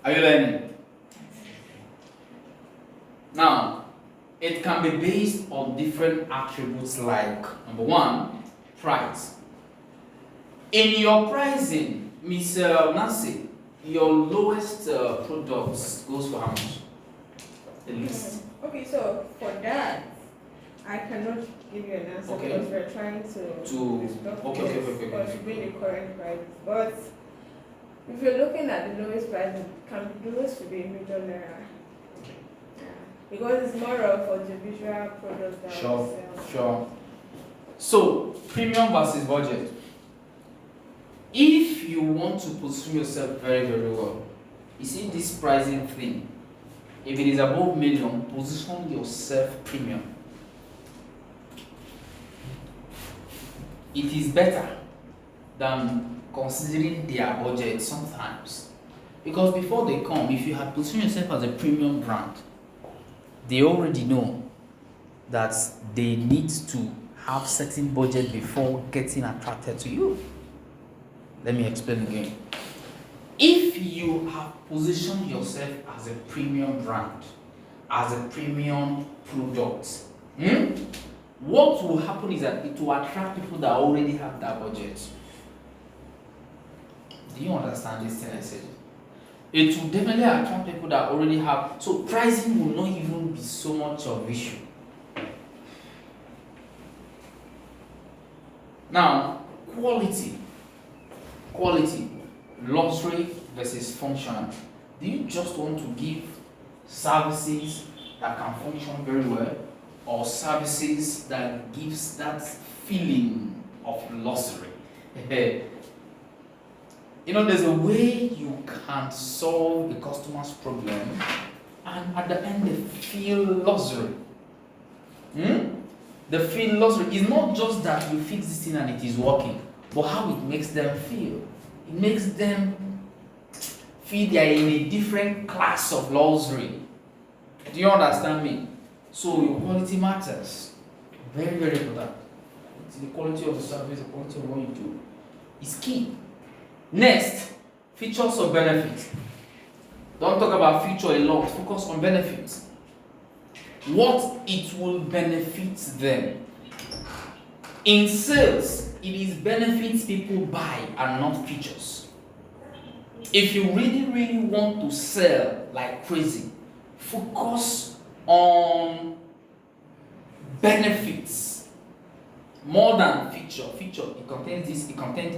Are you learning? Now, it can be based on different attributes like, number one, price. In your pricing, Ms. Nancy, your lowest products goes for how much? The least. Okay, so for that, I cannot give you an answer Okay. because we're trying to discuss okay. the current price. But if you're looking at the lowest price, it can be lowest to be a $1 million. Yeah. Because it's more of audiovisual products that we sell. Sure. So, premium versus budget. If you want to position yourself very, very well, you see this pricing thing. If it is above million, position yourself premium. It is better than considering their budget sometimes. Because before they come, if you had positioned yourself as a premium brand, they already know that they need to have certain budget before getting attracted to you. Let me explain again. If you have positioned yourself as a premium brand, as a premium product, what will happen is that it will attract people that already have that budget. Do you understand this thing I said? It will definitely attract people that already have, so pricing will not even be so much of an issue. Now, quality, luxury versus functional. Do you just want to give services that can function very well, or services that gives that feeling of luxury? There's a way you can solve the customer's problem and at the end they feel luxury. They feel luxury. It's not just that you fix this thing and it is working, but how it makes them feel. It makes them feel they are in a different class of luxury. Do you understand me? So your quality matters. Very, very important. It's the quality of the service, the quality of what you do. It's key. Next, features or benefits. Don't talk about feature a lot. Focus on benefits. What it will benefit them. In sales, it is benefits people buy and not features. If you really, really want to sell like crazy, focus on benefits more than feature. Feature, it contains this, it contains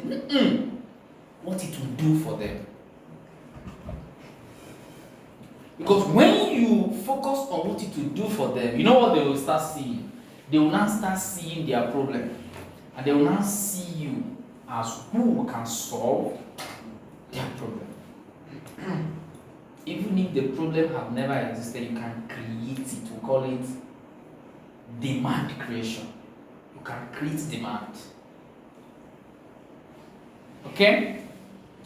what it will do for them. Because when you focus on what it will do for them, you know what they will start seeing? They will now start seeing their problem. And they will now see you as who can solve their problem. Even if the problem have never existed, you can create it. We call it demand creation. You can create demand. Okay?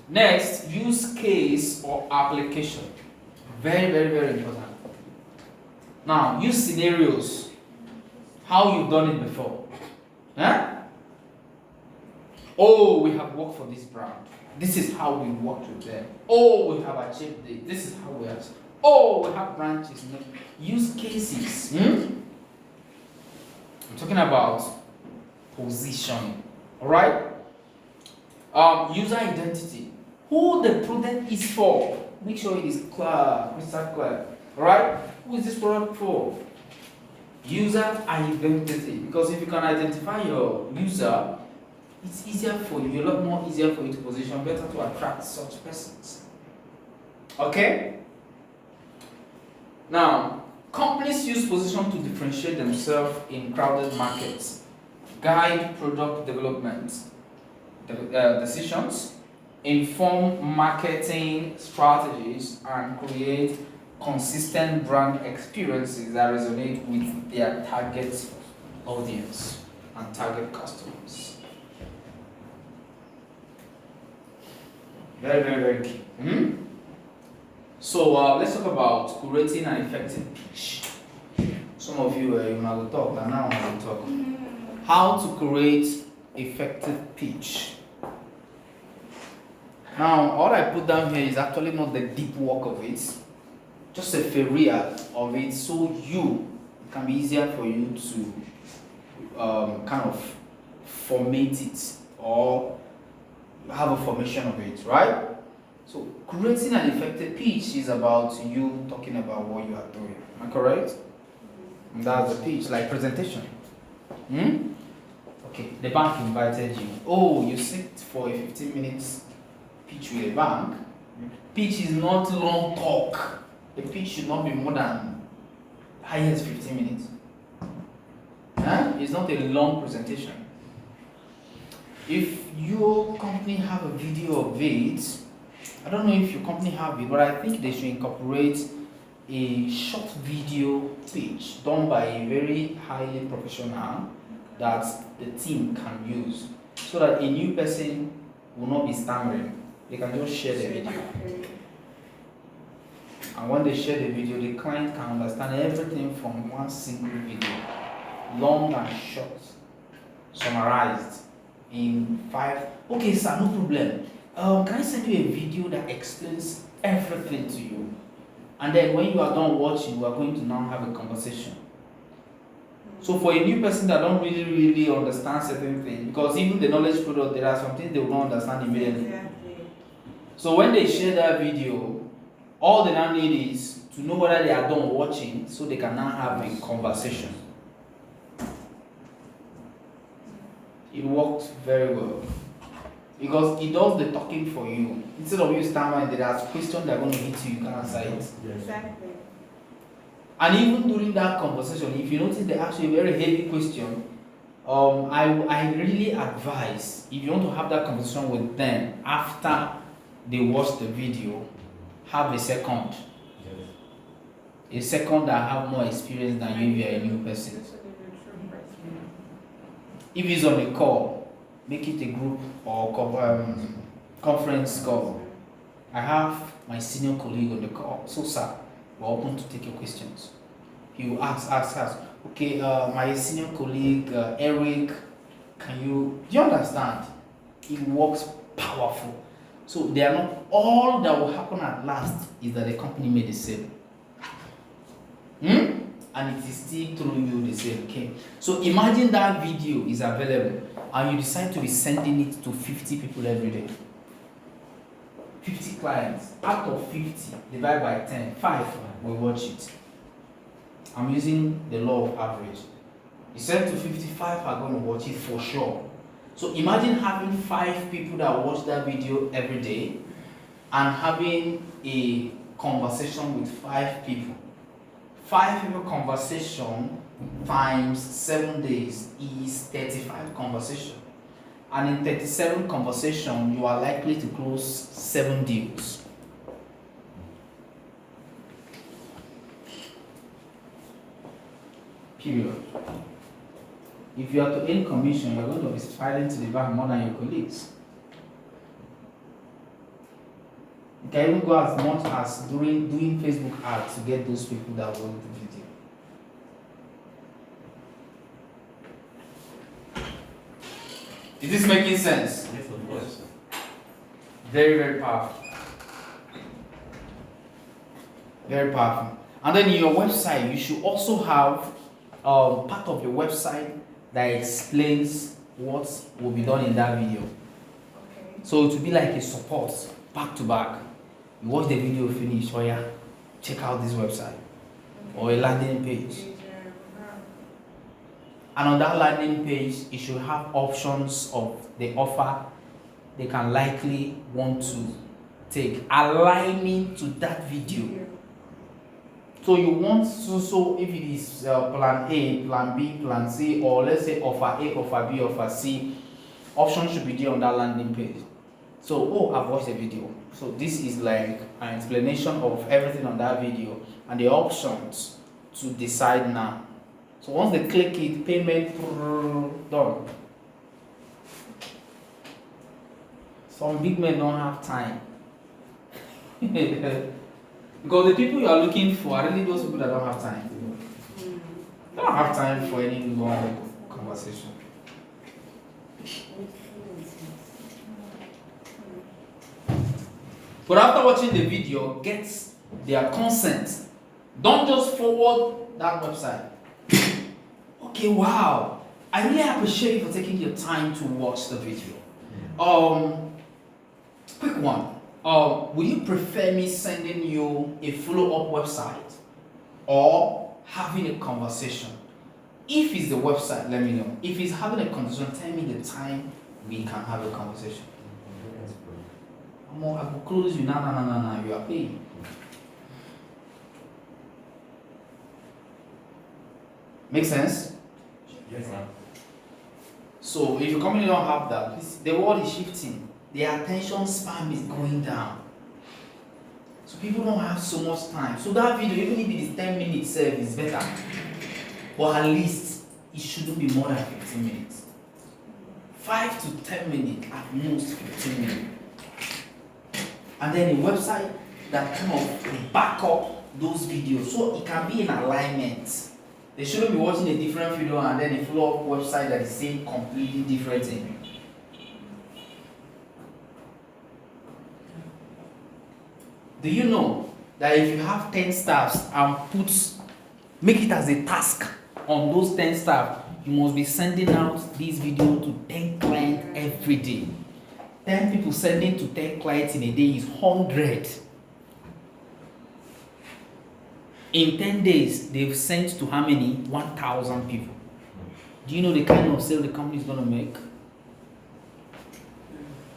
Next, use case or application. Very, very, very important. Now, use scenarios. How you've done it before. Huh? Oh, we have worked for this brand. This is how we worked with them. Oh, we have achieved this. This is how we have. Oh, we have branches. Use cases. I'm talking about positioning. Alright? User identity. Who the product is for. Make sure it is clear, crystal clear. Alright? Who is this product for? User identity. Because if you can identify your user, it's easier for you, a lot more easier for you to position, better to attract such persons. Okay? Now, companies use position to differentiate themselves in crowded markets, guide product development decisions, inform marketing strategies, and create consistent brand experiences that resonate with their target audience and target customers. Very, very, very key. So let's talk about creating an effective pitch. Some of you might will talk, and now I will talk. How to create effective pitch. Now, all I put down here is actually not the deep work of it, just a ferrea of it, so it can be easier for you to kind of formate it or have a formation of it, right? So creating an effective pitch is about you talking about what you are doing. Am I correct? And that's the pitch, like presentation. Okay, the bank invited you. Oh, you sit for a 15 minutes pitch with a bank. Pitch is not long talk. The pitch should not be more than highest 15 minutes. It's not a long presentation. If your company have a video of it, I don't know if your company have it, but I think they should incorporate a short video pitch done by a very highly professional that the team can use, so that a new person will not be stammering. They can just share the video. And when they share the video, the client can understand everything from one single video, long and short, summarized in 5. Okay, sir, no problem. Can I send you a video that explains everything to you? And then when you are done watching, we are going to now have a conversation. So for a new person that don't really understand certain things, because even the knowledge product, there are some things they will not understand immediately. Exactly. So when they share that video, all they now need is to know whether they are done watching, so they can now have a conversation. It works very well, because it does the talking for you. Instead of you stammering, there are questions that are going to hit you, you can answer it. Exactly. And even during that conversation, if you notice they ask you a very heavy question, I really advise, if you want to have that conversation with them after they watch the video, have a second. a second that have more experience than you if you're a new person. If it's on a call, make it a group or conference call. I have my senior colleague on the call. So, sir, we're open to take your questions. He will ask. Okay, my senior colleague, Eric, do you understand? It works powerful. So they are not, all that will happen at last is that the company made a sale. And it is still through you the sale, okay? So imagine that video is available and you decide to be sending it to 50 people every day. 50 clients. Out of 50, divide by 10, 5 will watch it. I'm using the law of average. You send to 55 are going to watch it for sure. So imagine having 5 people that watch that video every day and having a conversation with 5 people. 5 people conversation times 7 days is 35 conversation. And in 37 conversation, you are likely to close 7 deals. Period. If you are to earn commission, you're going to be filing to the bank more than your colleagues. You can even go as much as doing Facebook ads to get those people that watch the video. Is this making sense? Yes, of course. Very, very powerful. Very powerful. And then in your website, you should also have part of your website that explains what will be done in that video. Okay. So it will be like a support, back to back. You watch the video finish, or yeah, check out this website. Or a landing page. And on that landing page, it should have options of the offer they can likely want to take, aligning to that video. So you want to, so if it is plan A, plan B, plan C, or let's say offer A, offer B, offer C, options should be there on that landing page. So, I've watched the video. So this is like an explanation of everything on that video and the options to decide now. So once they click it, payment, done. Some big men don't have time. Because the people you are looking for are really those people that don't have time. They don't have time for any long conversation. But after watching the video, get their consent. Don't just forward that website. Okay, wow. I really appreciate you for taking your time to watch the video. Quick one. Would you prefer me sending you a follow-up website or having a conversation? If it's the website, let me know. If it's having a conversation, tell me the time we can have a conversation. I will close you. No, you are paying. Make sense? Yes, sir. So if your company don't have that, the world is shifting. The attention span is going down. So people don't have so much time. So that video, even if it is 10 minutes, is better. But at least it shouldn't be more than 15 minutes. 5 to 10 minutes, at most 15 minutes. And then a website that kind of back up those videos so it can be in alignment. They shouldn't be watching a different video and then a follow-up website that is saying completely different thing. Do you know that if you have 10 staffs and make it as a task on those 10 staff, you must be sending out this video to 10 clients every day. 10 people sending to 10 clients in a day is 100. In 10 days, they've sent to how many? 1,000 people. Do you know the kind of sale the company is going to make?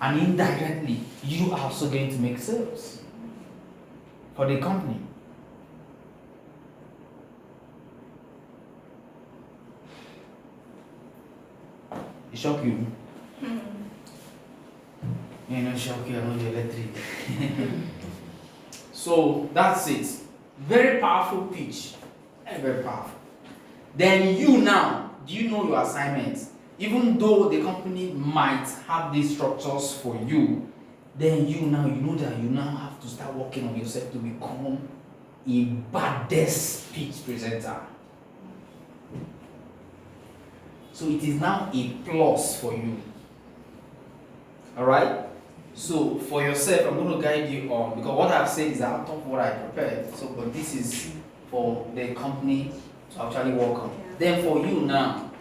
And indirectly, you are also going to make sales for the company. It shock you? You know, shock you, I know the electric. So that's it. Very powerful pitch. Very powerful. Then you now, do you know your assignments? Even though the company might have these structures for you, then you know that you now have to start working on yourself to become a baddest pitch presenter. So it is now a plus for you. Alright? So for yourself, I'm going to guide you on, because what I've said is out of what I prepared. So, but this is for the company to actually work on. Then for you now,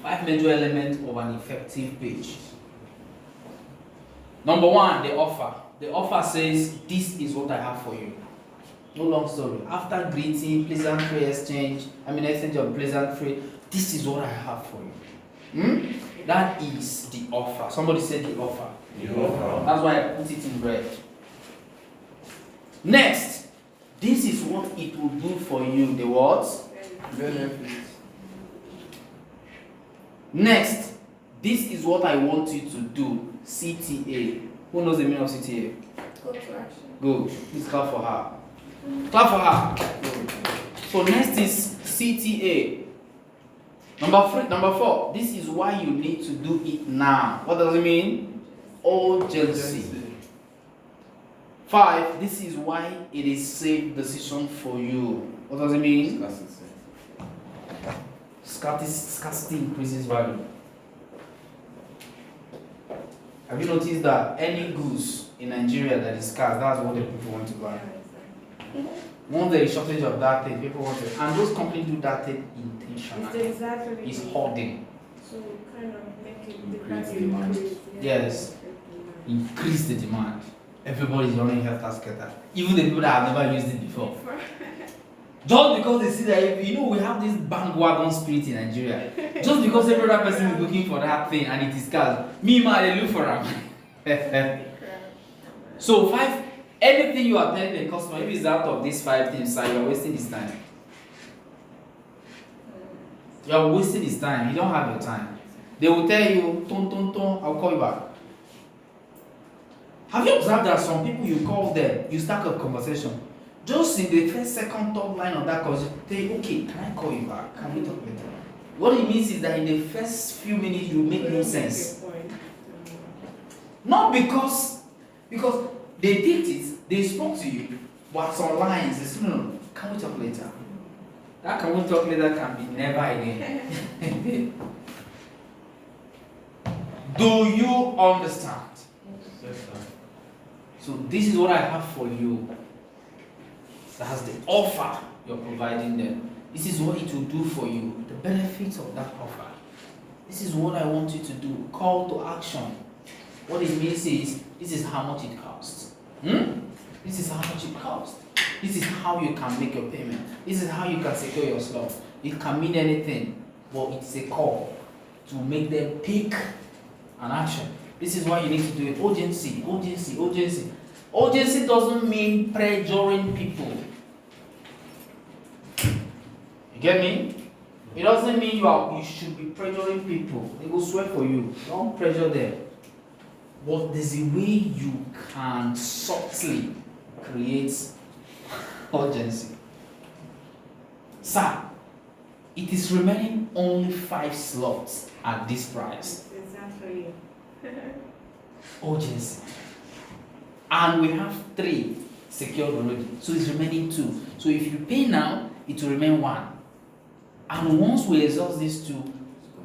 5 major elements of an effective pitch. Number 1, the offer. The offer says, this is what I have for you. No long story. After greeting, pleasantry exchange, exchange of pleasantry, this is what I have for you. That is the offer. Somebody said the offer. The offer. That's why I put it in red. Next, this is what it will do for you. The what? Benefits. Next, this is what I want you to do. CTA. Who knows the meaning of CTA? Call to action. Good. Please clap for her. Clap for her. Good. So next is CTA. Number 4. This is why you need to do it now. What does it mean? Urgency. 5. This is why it is safe decision for you. What does it mean? Scarcity increases value. Have you noticed that any goods in Nigeria that is scarce, that's what the people want to buy? Once there is shortage of that thing, people want it. And those companies do that thing intentionally. Exactly. It's hoarding. So kind of make it Increase the demand. increase. Yes. Increase the demand. Everybody is running health scatter. Even the people that have never used it before. Just because they see that, we have this bandwagon spirit in Nigeria. Just because every other person is looking for that thing and it is scarce, me man, they look for them. So 5, anything you are telling the customer, if it's out of these 5 things, sir, you are wasting his time. You are wasting his time. You don't have your time. They will tell you, ton, I'll call you back. Have you observed that some people you call them, you start a conversation, just in the first, second, third line of that conversation, they okay, can I call you back? Can we talk later? What it means is that in the first few minutes you make no sense. Not because they did it, they spoke to you, but some lines, they said, no, can we talk later? That can we talk later can be never again. Do you understand? Yes, sir. So this is what I have for you. That's the offer you're providing them. This is what it will do for you. The benefits of that offer. This is what I want you to do. Call to action. What it means is, this is how much it costs. This is how much it costs. This is how you can make your payment. This is how you can secure your slot. It can mean anything, but it's a call to make them take an action. This is why you need to do it. Urgency. Urgency doesn't mean pressuring people. You get me? It doesn't mean you should be pressuring people. They will sweat for you. Don't pressure them. But there's a way you can subtly create urgency. Sir, it is remaining only 5 slots at this price. Exactly. Urgency. And we have 3 secured already. So it's remaining 2. So if you pay now, it will remain 1. And once we exhaust these 2,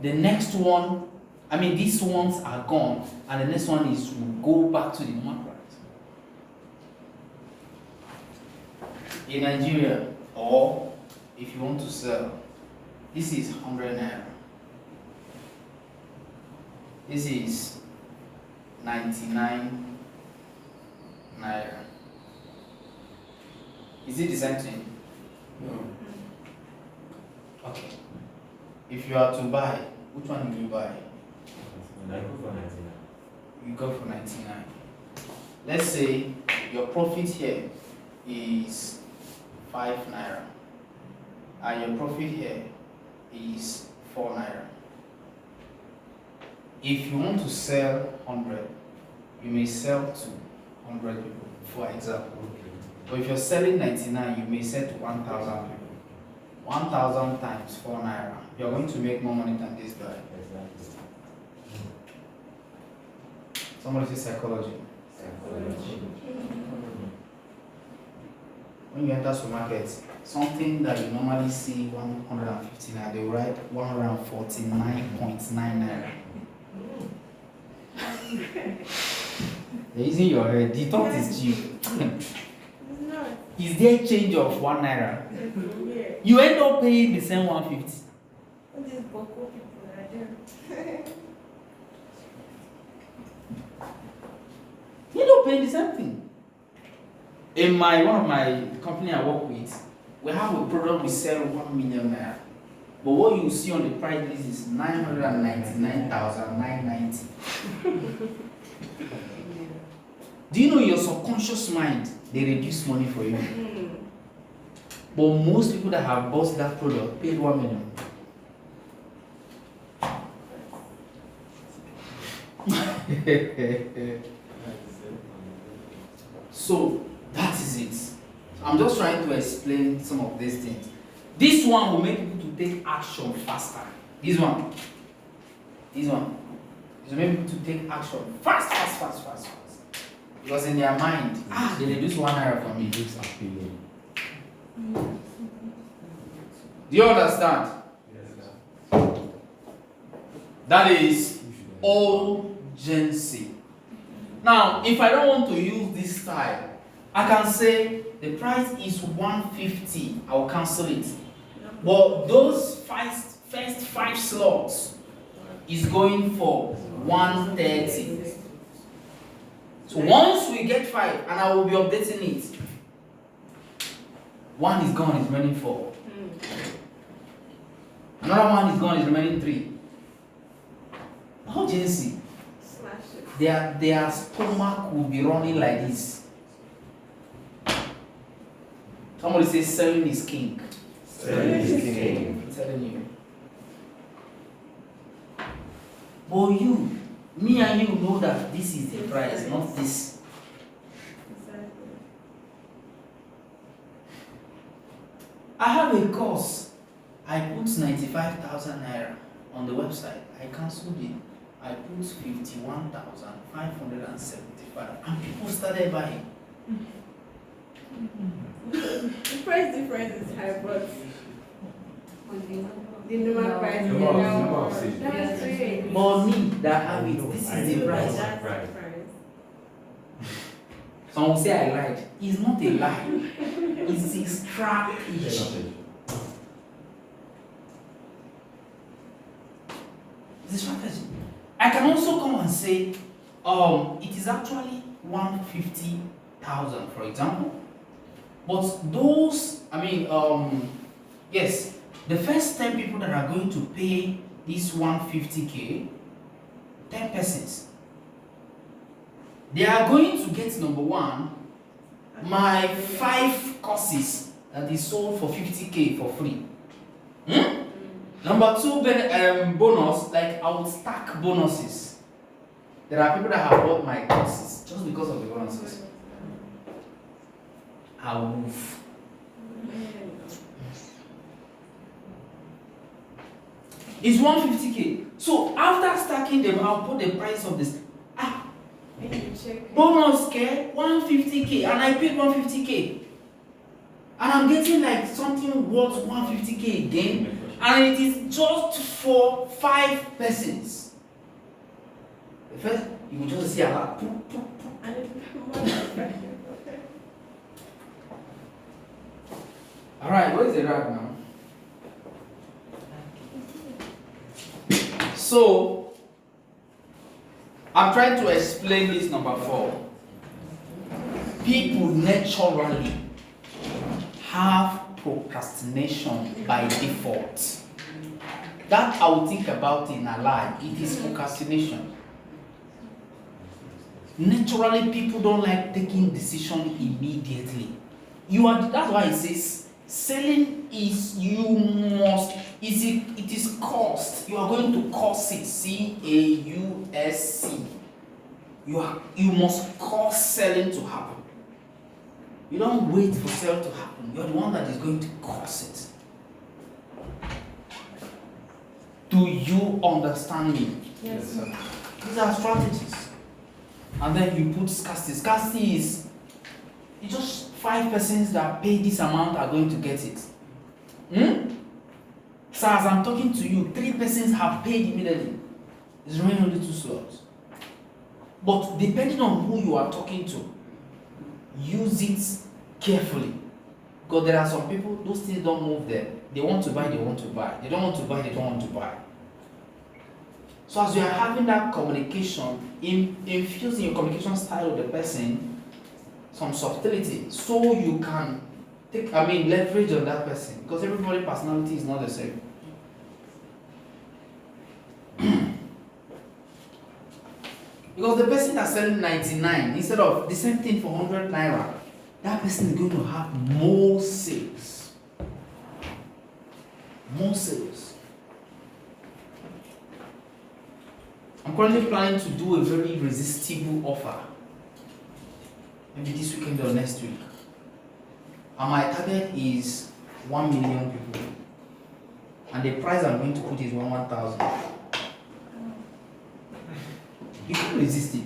the next one, these ones are gone, and the next one is will go back to the normal price. In Nigeria, or if you want to sell, this is 100 naira. This is 99 naira. Is it the same thing? No. Okay. If you are to buy, which one will you buy? I go for 99. You go for 99. Let's say your profit here is 5 naira, and your profit here is 4 naira. If you want to sell 100, you may sell to 100 people, for example. Okay. But if you're selling 99, you may sell to 1,000 people. 1,000 times 4 naira. You're going to make more money than this guy. Exactly. Somebody say psychology. Psychology. When you enter supermarket, something that you normally see 150 naira, they write 149.9 naira. They're using your head. The thought is cheap. It's not. Is there change of 1 naira? Yeah. You end up paying the same 150. What these Boko people are doing? You end up paying the same thing. In one of my company I work with, we have a product we sell 1 million naira. But what you see on the price list is 999,990. Do you know in your subconscious mind they reduce money for you? But most people that have bought that product paid 1 million. So that is it. I'm just trying to explain some of these things. This one will make people to take action faster. This one. It will make people to take action fast. Because in their mind, they reduce 1 naira for me. Do you understand? Yes. That is urgency. Now, if I don't want to use this style, I can say the price is 150. I will cancel it. But those first 5 slots is going for 130. So once we get 5, and I will be updating it, 1 is gone, it's remaining 4. Another 1 is gone, it's remaining 3. Urgency. Their stomach will be running like this. Somebody says selling is king. Selling is king. I'm telling you. But me and you know that this is the price, not this. I have a course. I put 95,000 naira on the website. I cancelled it. I put 51,575 and people started buying. The price difference is high, but the normal price is Number of now. seats. That's it. But me that have it, this is the price. That's the Right. price. Some will say I lied. It's not a lie. It's a strategy. It's a strategy. I can also come and say, it is actually 150,000, for example. But those, yes, the first 10 people that are going to pay this 150K, 10 persons, they are going to get number 1, my 5 courses that is sold for 50K for free. Number 2, bonus, like I would stack bonuses. There are people that have bought my courses just because of the bonuses. I will move. It's 150K. So after stacking them, I'll put the price of this. Bonus care 150K, and I paid 150K. And I'm getting like something worth 150K again. And it is just for 5 persons. The first, you will just see a lot. Alright, where is the rack now? So, I'm trying to explain this number 4. People naturally have procrastination by default. That I will think about in a lie. It is procrastination. Naturally, people don't like taking decision immediately. That's why it says selling is it is cost. You are going to cost it. CAUSC. You must cause selling to happen. You don't wait for sale to happen. You're the one that is going to cause it. Do you understand me? Yes, sir. These are strategies. And then you put scarcity. Scarcity is it's just 5 persons that pay this amount are going to get it. So as I'm talking to you, 3 persons have paid immediately. It's running only 2 slots. But depending on who you are talking to, use it carefully. Because there are some people, those things don't move them. They want to buy, they want to buy. They don't want to buy, they don't want to buy. So as you are having that communication, infuse in your communication style with the person some subtlety, so you can leverage on that person. Because everybody's personality is not the same. Because the person that's selling 99 instead of the same thing for 100 naira, that person is going to have more sales. More sales. I'm currently planning to do a very irresistible offer. Maybe this weekend or next week. And my target is 1 million people. And the price I'm going to put is 1,000. You can't resist it.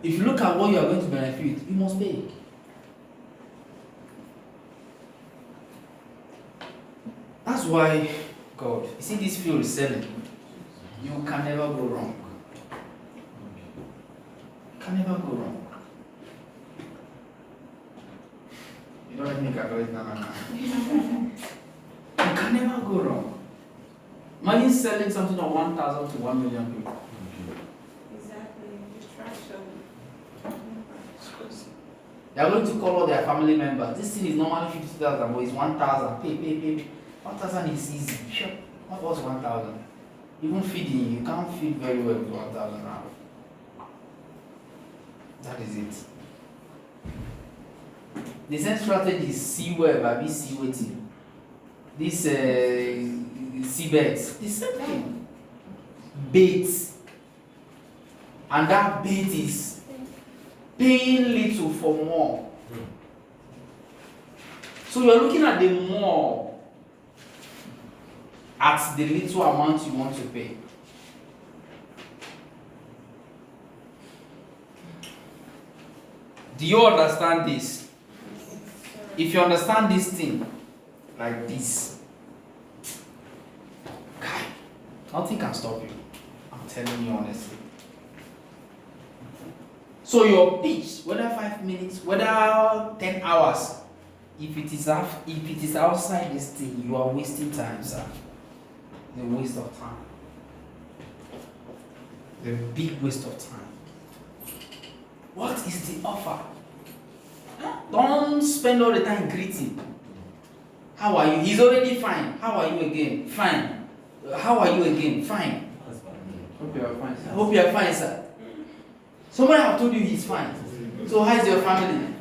If you look at what you are going to benefit, you must pay. That's why, God, you see this field is selling. You can never go wrong. You can never go wrong. You don't let me calculate now. You can never go wrong. Imagine selling something of 1,000 to 1 million people. They are going to call all their family members. This thing is normally 50,000, but it's 1,000. Pay. 1,000 is easy. Sure. What was 1,000? Even feeding, you can't feed very well with 1,000 now. That is it. The same strategy is C-web, I see waiting. This C-bets, the same thing. Bait. And that bait is paying little for more. So you're looking at the more at the little amount you want to pay. Do you understand this? If you understand this thing like this, nothing can stop you. I'm telling you honestly. So your pitch, whether 5 minutes, whether 10 hours, if it is outside this thing, you are wasting time, sir. The waste of time. The big waste of time. What is the offer? Don't spend all the time greeting. How are you? He's already fine. How are you again? Fine. How are you again? Fine. Hope you are fine, sir. I hope you are fine, sir. Somebody have told you he's fine. So how is your family?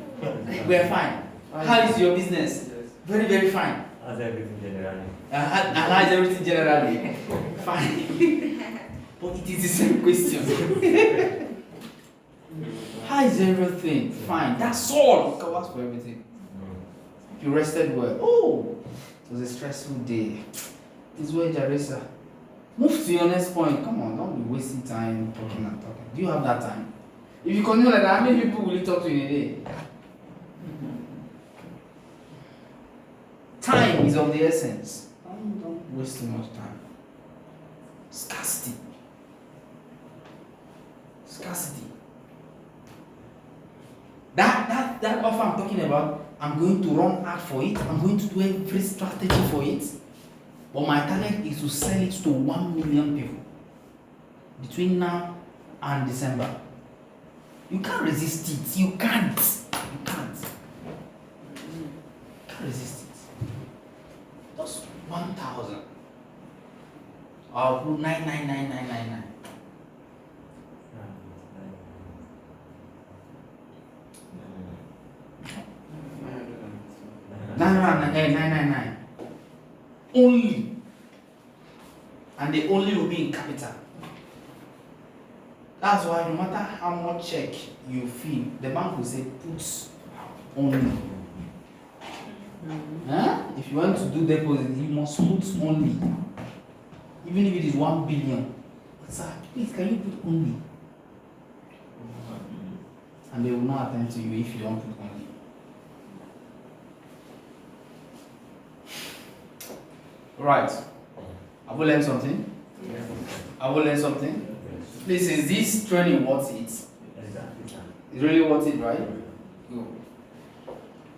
We are fine. How is your business? Very, very fine. How's everything generally? And how is everything generally? Fine. But it is the same question. How is everything? Fine. That's all. It covers for everything. You rested well. Oh, it was a stressful day. This way, Jaresa. Move to your next point. Come on, don't be wasting time talking and talking. Do you have that time? If you continue like that, how many people will you talk to in a day? Time is of the essence. Don't waste too much time. Scarcity. That offer I'm talking about, I'm going to run hard for it. I'm going to do every strategy for it. But my target is to sell it to 1 million people between now and December. You can't resist it. You can't resist it. Just 1,000. I'll put 99999. No, 999. Only. And the only will be in capital. That's why no matter how much check you feel, the bank will say put only. Huh? If you want to do deposit, you must put only. Even if it is 1 billion. But sir, please, can you put only? And they will not attend to you if you don't put only. Right. Have we learned something? Yes. Have we learned something? Please, is this training worth it? It's really worth it, right? Good.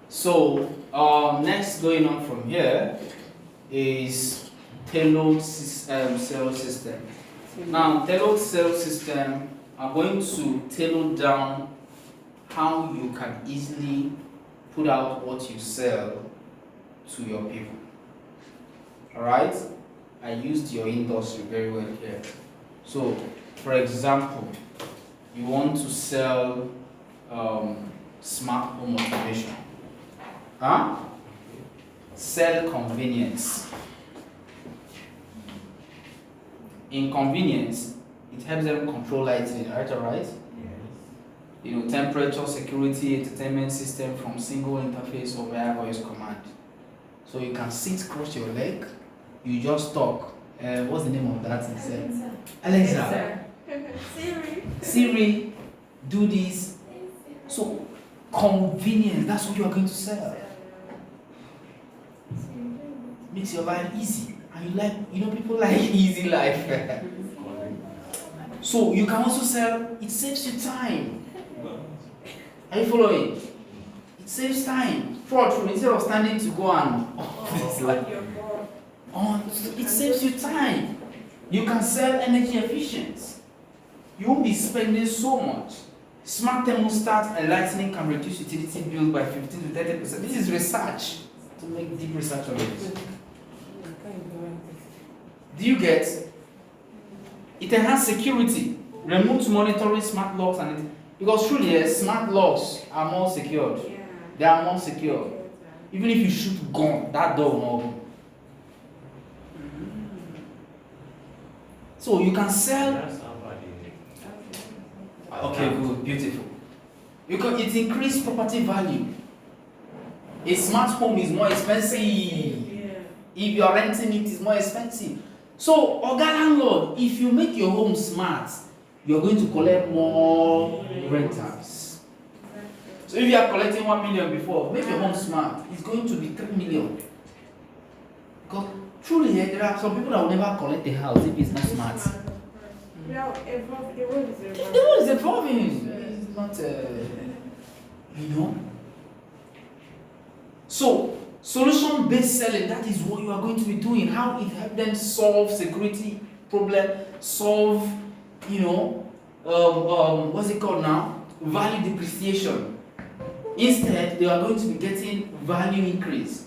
So, next going on from here is tailored sales system. Now, tailored sales system are going to tailor down how you can easily put out what you sell to your people. Alright? I used your industry very well here. So, for example, you want to sell smart home automation. Huh? Sell convenience. In convenience, it helps them control lighting, right? Alright? Yes. You know, temperature, security, entertainment system from single interface or via voice command. So you can sit cross your leg, you just talk. What's the name of that? Alexa. Siri, do this. So convenience, that's what you are going to sell. Makes your life easy. And you like, you know, people like easy life. So you can also sell, it saves you time. Are you following? It saves time. True, instead of standing to go and it saves you time. You can sell energy efficient. You won't be spending so much. Smart thermostat and lighting can reduce utility bills by 15 to 30%. This is research. To make deep research on it. Do you get? It enhances security. Remote monitoring, smart locks, and it, because truly, smart locks are more secured. Yeah. They are more secure. Even if you shoot gun, that door will not open. So you can sell. Okay, good, beautiful. Because it increases property value. A smart home is more expensive. Yeah. If you are renting it, it's more expensive. So, Oga landlord, if you make your home smart, you're going to collect more rentals. So if you are collecting 1 million before, make your home smart. It's going to be 3 million. Because truly, there are some people that will never collect a house if it's not smart. Yeah, the world is evolving. The world is evolving. It's not, you know. So, solution-based selling, that is what you are going to be doing. How it helps them solve security problem, solve, you know, what's it called now? Value depreciation. Instead, they are going to be getting value increase.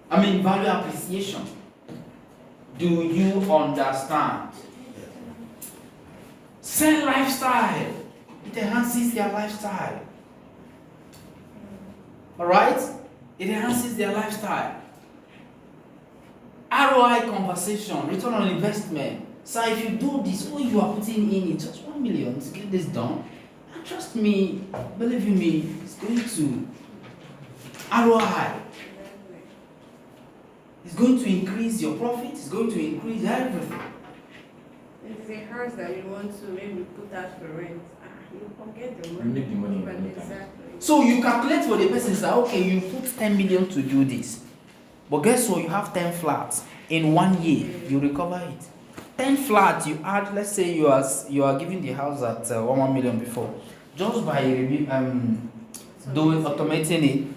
Value appreciation. Do you understand? Sell lifestyle. It enhances their lifestyle. Alright? It enhances their lifestyle. ROI conversation, return on investment. So if you do this, what you are putting in is just 1 million to get this done. And trust me, believe me, it's going to ROI. It's going to increase your profit, it's going to increase everything. It's a house that you want to maybe put out for rent. You forget the money. You need the money. But exactly. So you calculate for the person, say, okay, you put 10 million to do this. But guess what? You have 10 flats. In 1 year, you recover it. 10 flats, you add, let's say you are giving the house at 1 million before. Just by automating it,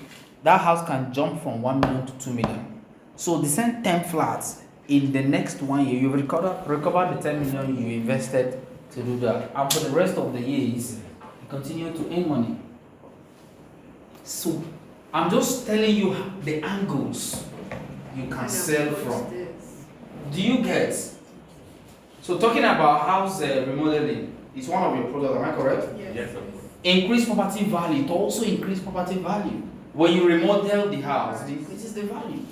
that house can jump from 1 million to 2 million. So the same 10 flats, in the next 1 year, you recover the 10 million you invested to do that. And for the rest of the years, you continue to earn money. So I'm just telling you the angles you can sell from. Do you get? So talking about house remodeling is one of your products, am I correct? Yes, of course. Increase property value. It also increase property value. When you remodel the house, it increases the value.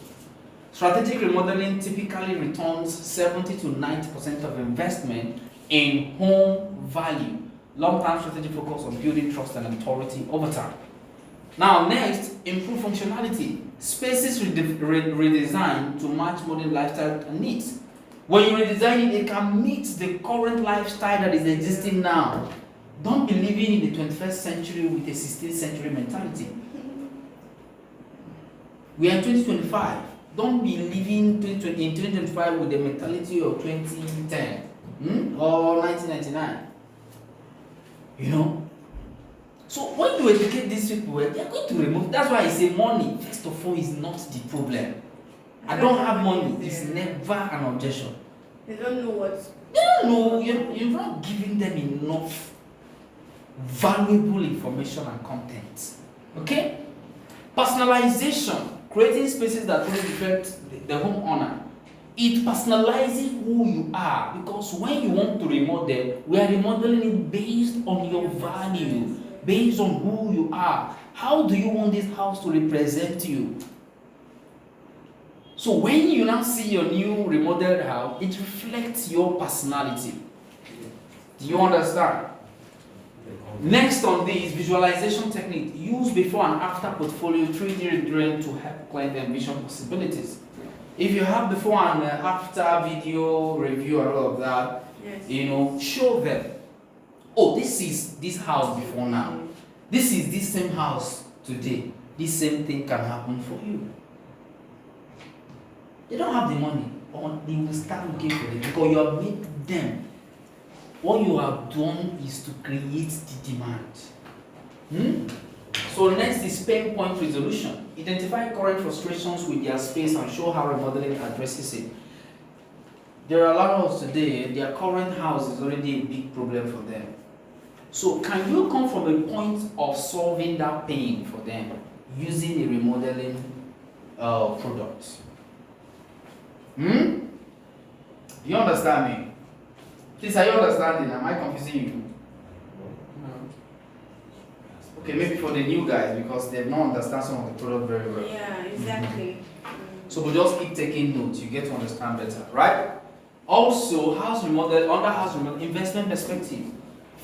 Strategic remodeling typically returns 70 to 90% of investment in home value. Long-term strategy focus on building trust and authority over time. Now, next, improve functionality. Spaces redesigned to match modern lifestyle needs. When you redesign it, it can meet the current lifestyle that is existing now. Don't be living in the 21st century with a 16th century mentality. We are in 2025. Don't be living in 2025 with the mentality of 2010 or 1999. You know? So when you educate these people, they are going to remove. That's why I say money, first of all, is not the problem. I don't have money. It's never an objection. They don't know what. They don't know. You're not giving them enough valuable information and content. Okay? Personalization. Creating spaces that really reflect the homeowner. It personalizes who you are, because when you want to remodel, we are remodeling it based on your value, based on who you are. How do you want this house to represent you? So when you now see your new remodeled house, it reflects your personality. Do you understand? Next on this, visualization technique. Use before and after portfolio 3D rendering to help client envision possibilities. If you have before and after video review and all of that, Yes. show them. Oh, this is this house before now. This is this same house today. This same thing can happen for you. They don't have the money, or they will start looking for it because you have made them. What you have done is to create the demand. So next is pain point resolution. Identify current frustrations with their space and show how remodeling addresses it. There are a lot of us today, their current house is already a big problem for them. So can you come from a point of solving that pain for them using a remodeling product? Do you understand me? Please, are you understanding? Am I confusing you? Okay, maybe for the new guys, because they don't understand some of the product very well. Yeah, exactly. So we'll just keep taking notes, you get to understand better, right? Also, house remodel, under house remodel, investment perspective.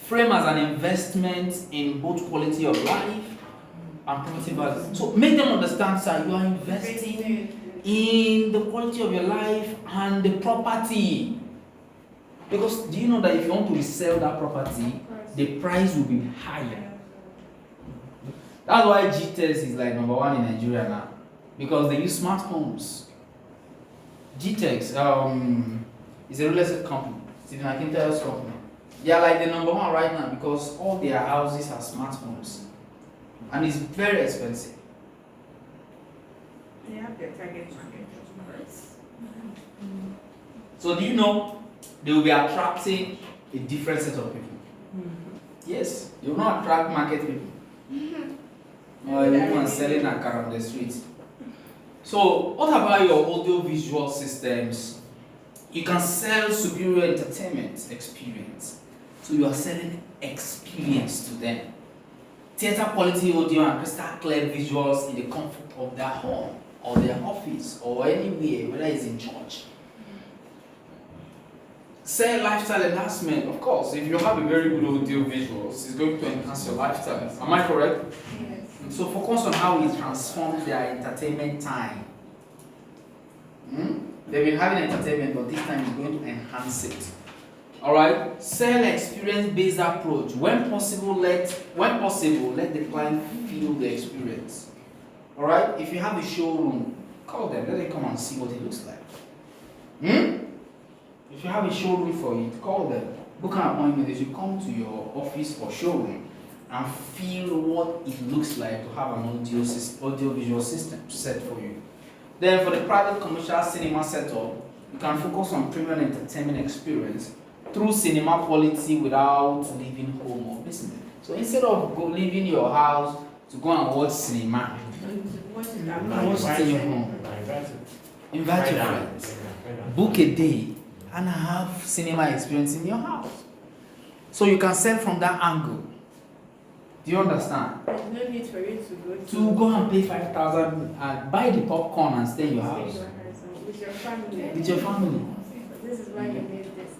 Frame as an investment in both quality of life and property value. So make them understand, sir, you are investing in the quality of your life and the property. Because do you know that if you want to resell that property, the price will be higher. That's why GTEX is like number one in Nigeria now, because they use smart homes. GTEX is a real estate company, Stephen Akintayo's company. They are like the number one right now because all their houses are smart homes, and it's very expensive. They have their target market, of course. So do you know they will be attracting a different set of people? Yes, they will not attract market people. Or anyone selling a car on the street. So, what about your audio-visual systems? You can sell superior entertainment experience. So you are selling experience to them. Theater quality audio and crystal clear visuals in the comfort of their home or their office or anywhere, whether it's in church. Sell lifestyle enhancement, of course. If you have a very good audio visuals, it's going to enhance your lifestyle. Am I correct? Yes. So focus on how it transforms their entertainment time. They've been having entertainment, but this time is going to enhance it. Alright? Sell experience-based approach. When possible, let the client feel the experience. Alright? If you have a showroom, call them, let them come and see what it looks like. If you have a showroom for it, call them. Book an appointment. They should come to your office or showroom and feel what it looks like to have an audio-visual system set for you. Then for the private commercial cinema setup, you can focus on premium entertainment experience through cinema quality without leaving home or business. So instead of leaving your house to go and watch cinema, watch it in your home. Invite your friends. Book a day and have cinema experience in your house. So you can sell from that angle. Do you understand? There's no need for you to go and pay 5,000 and buy the popcorn and stay in your house. With your family. With your family. This is why you need this.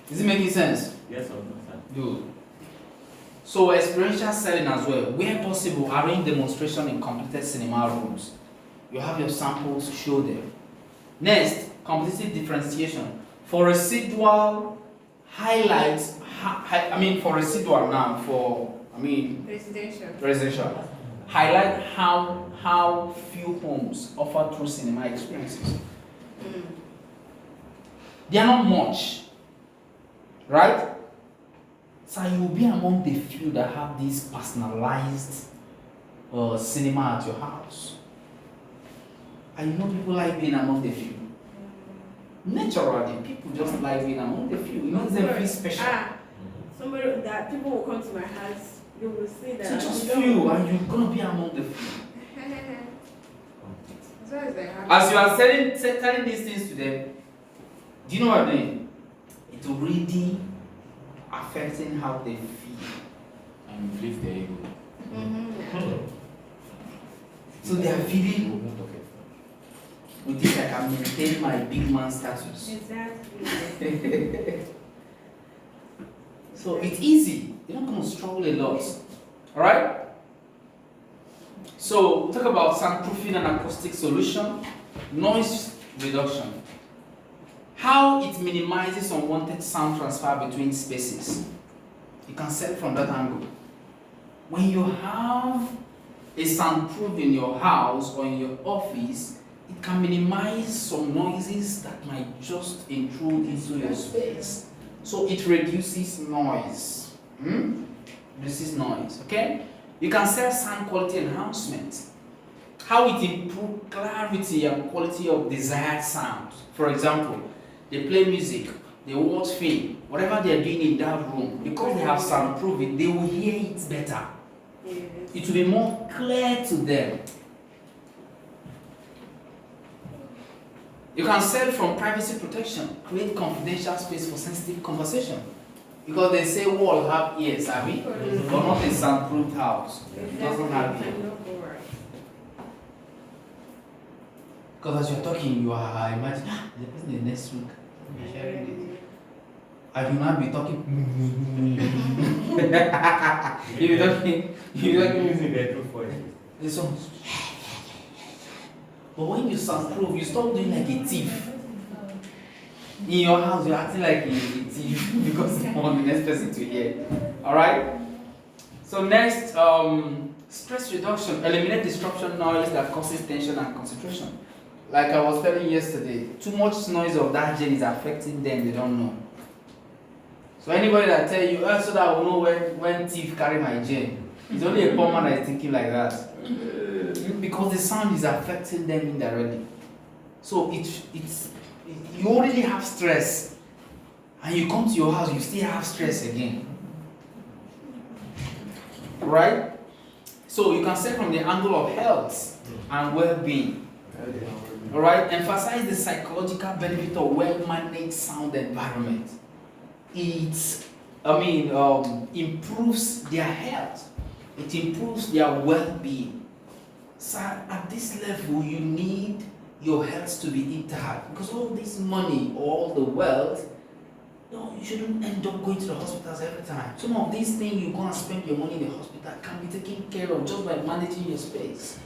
Is it making sense? Yes or no, sir? Good. So experiential selling as well. Where possible, arrange demonstration in completed cinema rooms. You have your samples, show them. Next, competitive differentiation. For residual, highlights, for residual now, residential. Highlight how few homes offer true cinema experiences. They are not much, right? So you will be among the few that have this personalized cinema at your house. And you know people like being among the few. Naturally, people just like being among the few. It makes them feel special. Somebody that people will come to my house, you will see that. So just few, and you're gonna be among the few. As you are telling these things to them, do you know what I'm doing? It's already affecting how they feel. And inflict their ego. So they are feeling, with this I can maintain my big man status. Exactly. So it's easy. You're not going to struggle a lot. Alright? So we'll talk about soundproofing and acoustic solution, noise reduction. How it minimizes unwanted sound transfer between spaces. You can sell from that angle. When you have a soundproof in your house or in your office, it can minimize some noises that might just intrude into your space. So it reduces noise. Reduces noise, okay? You can sell sound quality enhancement. How it improves clarity and quality of desired sound. For example, they play music, they watch film, whatever they are doing in that room, because they have soundproof it, they will hear it better. Yes. It will be more clear to them. You can sell from privacy protection, create confidential space for sensitive conversation. Because they say wall have ears, have we? But not a soundproof house. It doesn't have ears. Because as you're talking, you are imagine the person in the next week will be sharing it. I will not be talking. You're talking. Using their true voice. This one. But when you soundproof, you stop doing like a thief. In your house, you're acting like a thief because you want the next person to hear. Alright? So next, stress reduction. Eliminate disruption noise that causes tension and concentration. Like I was telling you yesterday, too much noise of that gen is affecting them, they don't know. So anybody that tell you, so that I will know when thief carry my gen, it's only a poor man that is thinking like that. Because the sound is affecting them indirectly. So you already have stress, and you come to your house, you still have stress again. Right? So you can say from the angle of health and well-being. Alright? Emphasize the psychological benefit of well-managed sound environment. It improves their health. It improves their well-being. So at this level, you need your health to be intact, because all this money or all the wealth, you shouldn't end up going to the hospitals every time. Some of these things you go and spend your money in the hospital can be taken care of just by managing your space.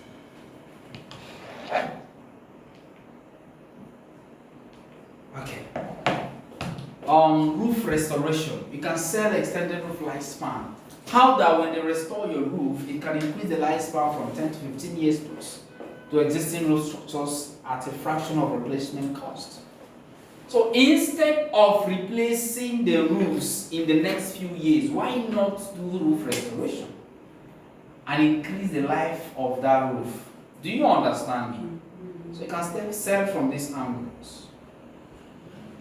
Okay. Roof restoration. You can sell extended roof lifespan. How that when they restore your roof, it can increase the lifespan from 10 to 15 years plus to existing roof structures at a fraction of replacement cost. So instead of replacing the roofs in the next few years, why not do roof restoration and increase the life of that roof? Do you understand me? So you can still sell from these angles.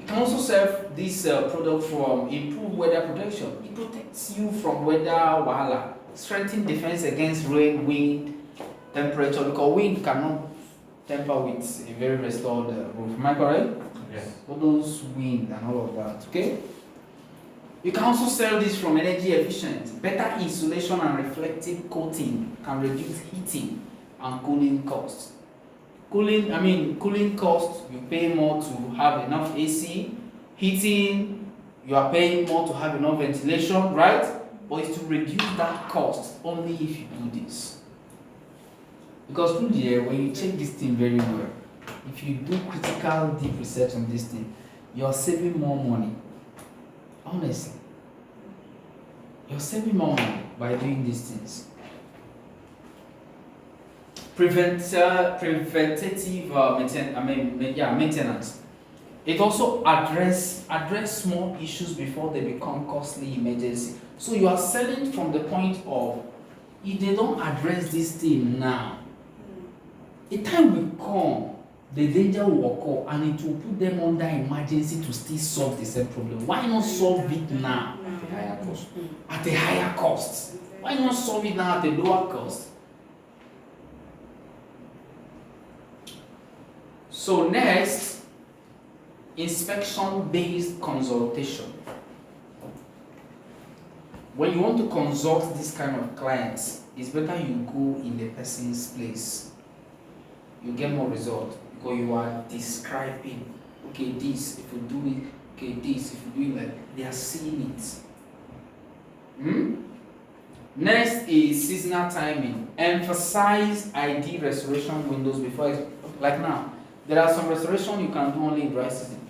You can also sell this product from improved weather protection. It protects you from weather wahala, strengthen defense against rain, wind, temperature, because wind cannot temper with a very restored roof. Am I correct? Yes. All those wind and all of that, okay? You can also sell this from energy efficient. Better insulation and reflective coating can reduce heating and cooling costs. Cooling costs, you pay more to have enough AC. Heating, You are paying more to have enough ventilation, right? But it's to reduce that cost only if you do this. Because through the year, when you check this thing very well, if you do critical deep research on this thing, you're saving more money. Honestly. You're saving more money by doing these things. Preventative maintenance. It also address small issues before they become costly emergency. So you are selling from the point of, if they don't address this thing now, a time will come, the danger will occur, and it will put them under emergency to still solve the same problem. Why not solve it now at a higher cost? At a higher cost. Why not solve it now at a lower cost? So next, inspection-based consultation. When you want to consult this kind of clients, it's better you go in the person's place. You get more results because you are describing, okay, this, if you do it, okay, this, if you do it like, they are seeing it. Next is seasonal timing. Emphasize ID restoration windows before, like now. There are some restoration you can do only in dry season.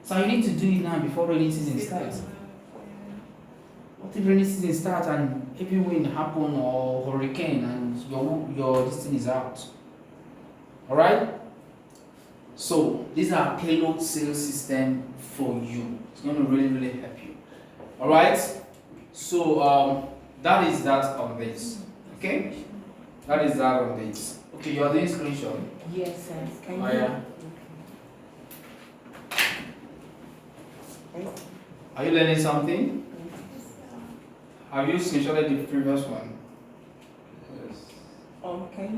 So you need to do it now before rainy season starts. What if rainy season starts and heavy wind happen or hurricane and your this thing is out? Alright? So these are payload sales system for you. It's going to really help you. Alright? So that is that on this. Okay? That is that on this. Okay, you are doing screenshot. Yes, sir. Can you? Yeah. Are you learning something? Have you screenshotted the previous one? Yes. Okay.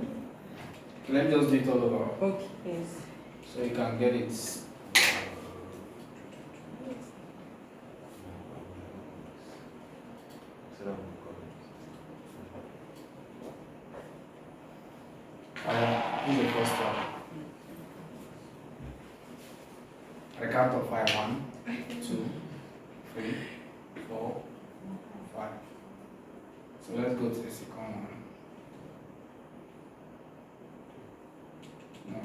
Let me just do it all over. Okay. Yes. So you can get it. This is the first one. At the count of 5, 1, 2, 3, 4, 5. So let's go to the second one. No.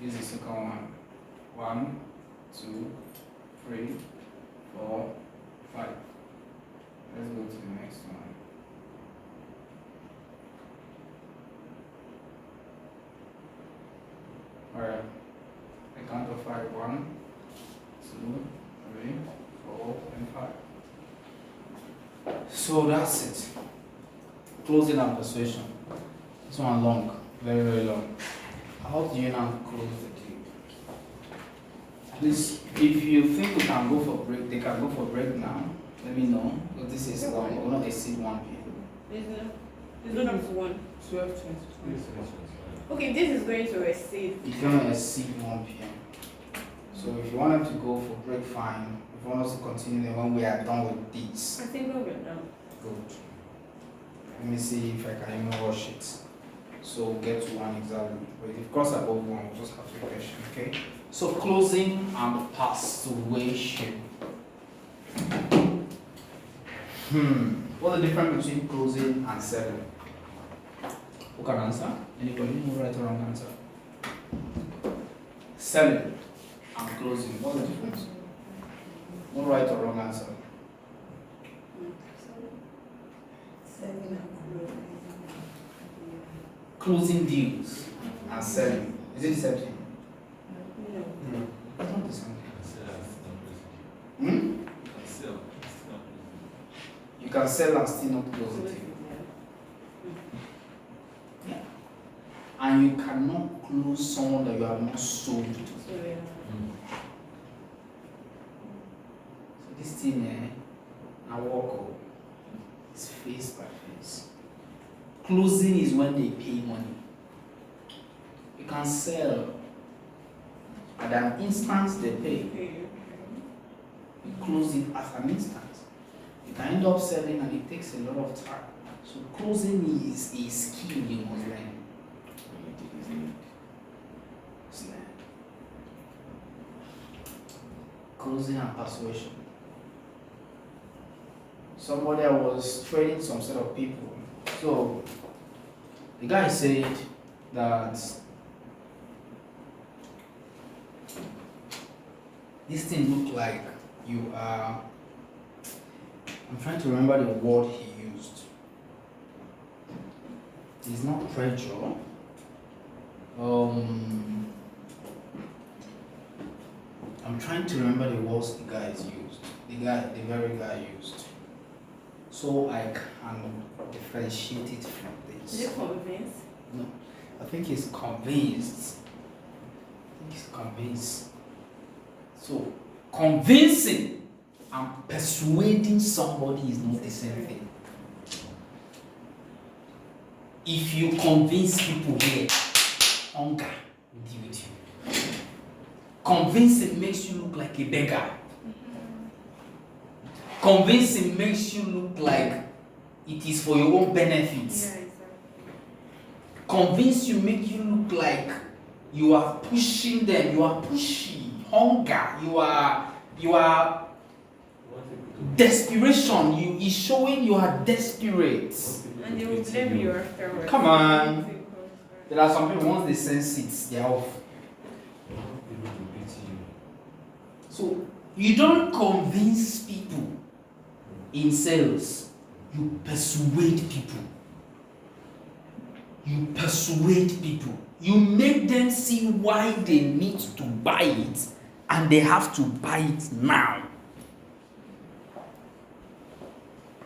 This is the second one. 1, 2, 3, 4, 5. Let's go to the next one. Alright. I count of 5. 1, 2, 3, 4, and 5. So that's it. Closing and persuasion. This one long, very long. How do you now close the deal? Please, if you think we can go for break, they can go for break now. Let me know. Because this is long. We will not exceed 1 p.m. It's not up to 1. 12, 20. Okay, this is going to exceed. It's going to exceed 1 p.m. So if you want them to go for break, fine. If you want us to continue, then when we are done with this. I think we're done. Good. Let me see if I can even rush it. So we'll get to 1 exactly. But if it goes above 1, we'll just have to question, okay? So closing and persuasion. What's the difference between closing and selling? Who can answer? Anybody? No right or wrong answer. Selling and closing. What's the difference? No right or wrong answer. Closing deals and selling. Is it the same thing? No. It's not the same thing. You can sell and still not close it. Yeah. And you cannot close someone that you have not sold to. So this thing, I walk. It's face by face. Closing is when they pay money. You can sell at an instant they pay. You close it at an instant. You can end up selling and it takes a lot of time. So closing is a skill you must learn. closing and persuasion. Somebody I was training some set of people. So the guy said that this thing looked like you are. I'm trying to remember the word he used. It's not pressure. I'm trying to remember the words the guys used. The very guy used. So I can differentiate it from Is this. it convinced? No, I think he's convinced. So convincing and persuading somebody is not the same thing. If you convince people here, hunger will deal with you. Convincing makes you look like a beggar. Convincing makes you look like it is for your own benefit. Yeah, exactly. Convince you make you look like you are pushing them, you are pushy, hunger, you are desperation, you is showing you are desperate. And they will blame you afterwards. Come on. There are some people once they sense it, they are off. So you don't convince people in sales, you persuade people. You persuade people. You make them see why they need to buy it and they have to buy it now.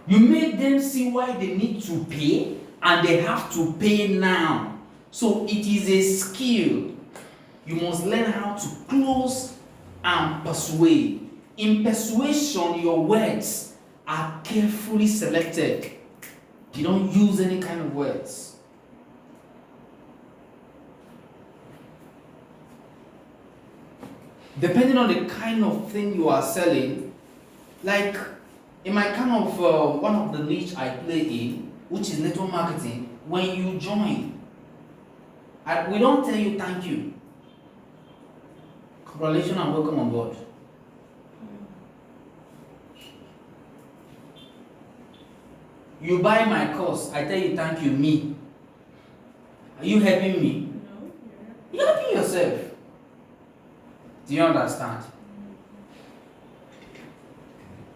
You make them see why they need to pay and they have to pay now. So it is a skill. You must learn how to close and persuade. In persuasion, your words are carefully selected. You don't use any kind of words. Depending on the kind of thing you are selling, like in my kind of one of the niche I play in, which is network marketing, when you join, we don't tell you thank you. Congratulations and welcome on board. You buy my course, I tell you thank you, me. Are you helping me? No, You're helping yourself. Do you understand?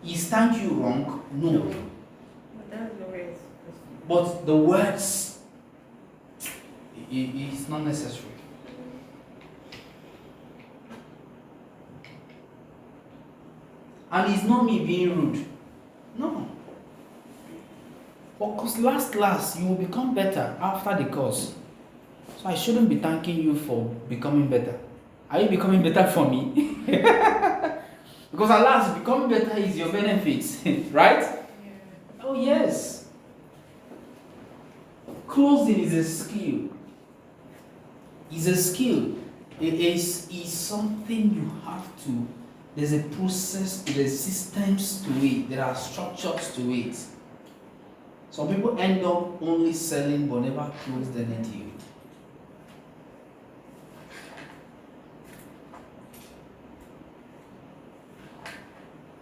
Is thank you wrong? No. but that's the way it's supposed to be. But the words, it's not necessary. And it's not me being rude. No. Because last, you will become better after the course. So I shouldn't be thanking you for becoming better. Are you becoming better for me? Because at last, becoming better is your benefit, right? Yeah. Oh, yes. Closing is a skill. It's a skill. It is something you have to. There's a process, there's systems to it, there are structures to it. Some people end up only selling but never closed any deal.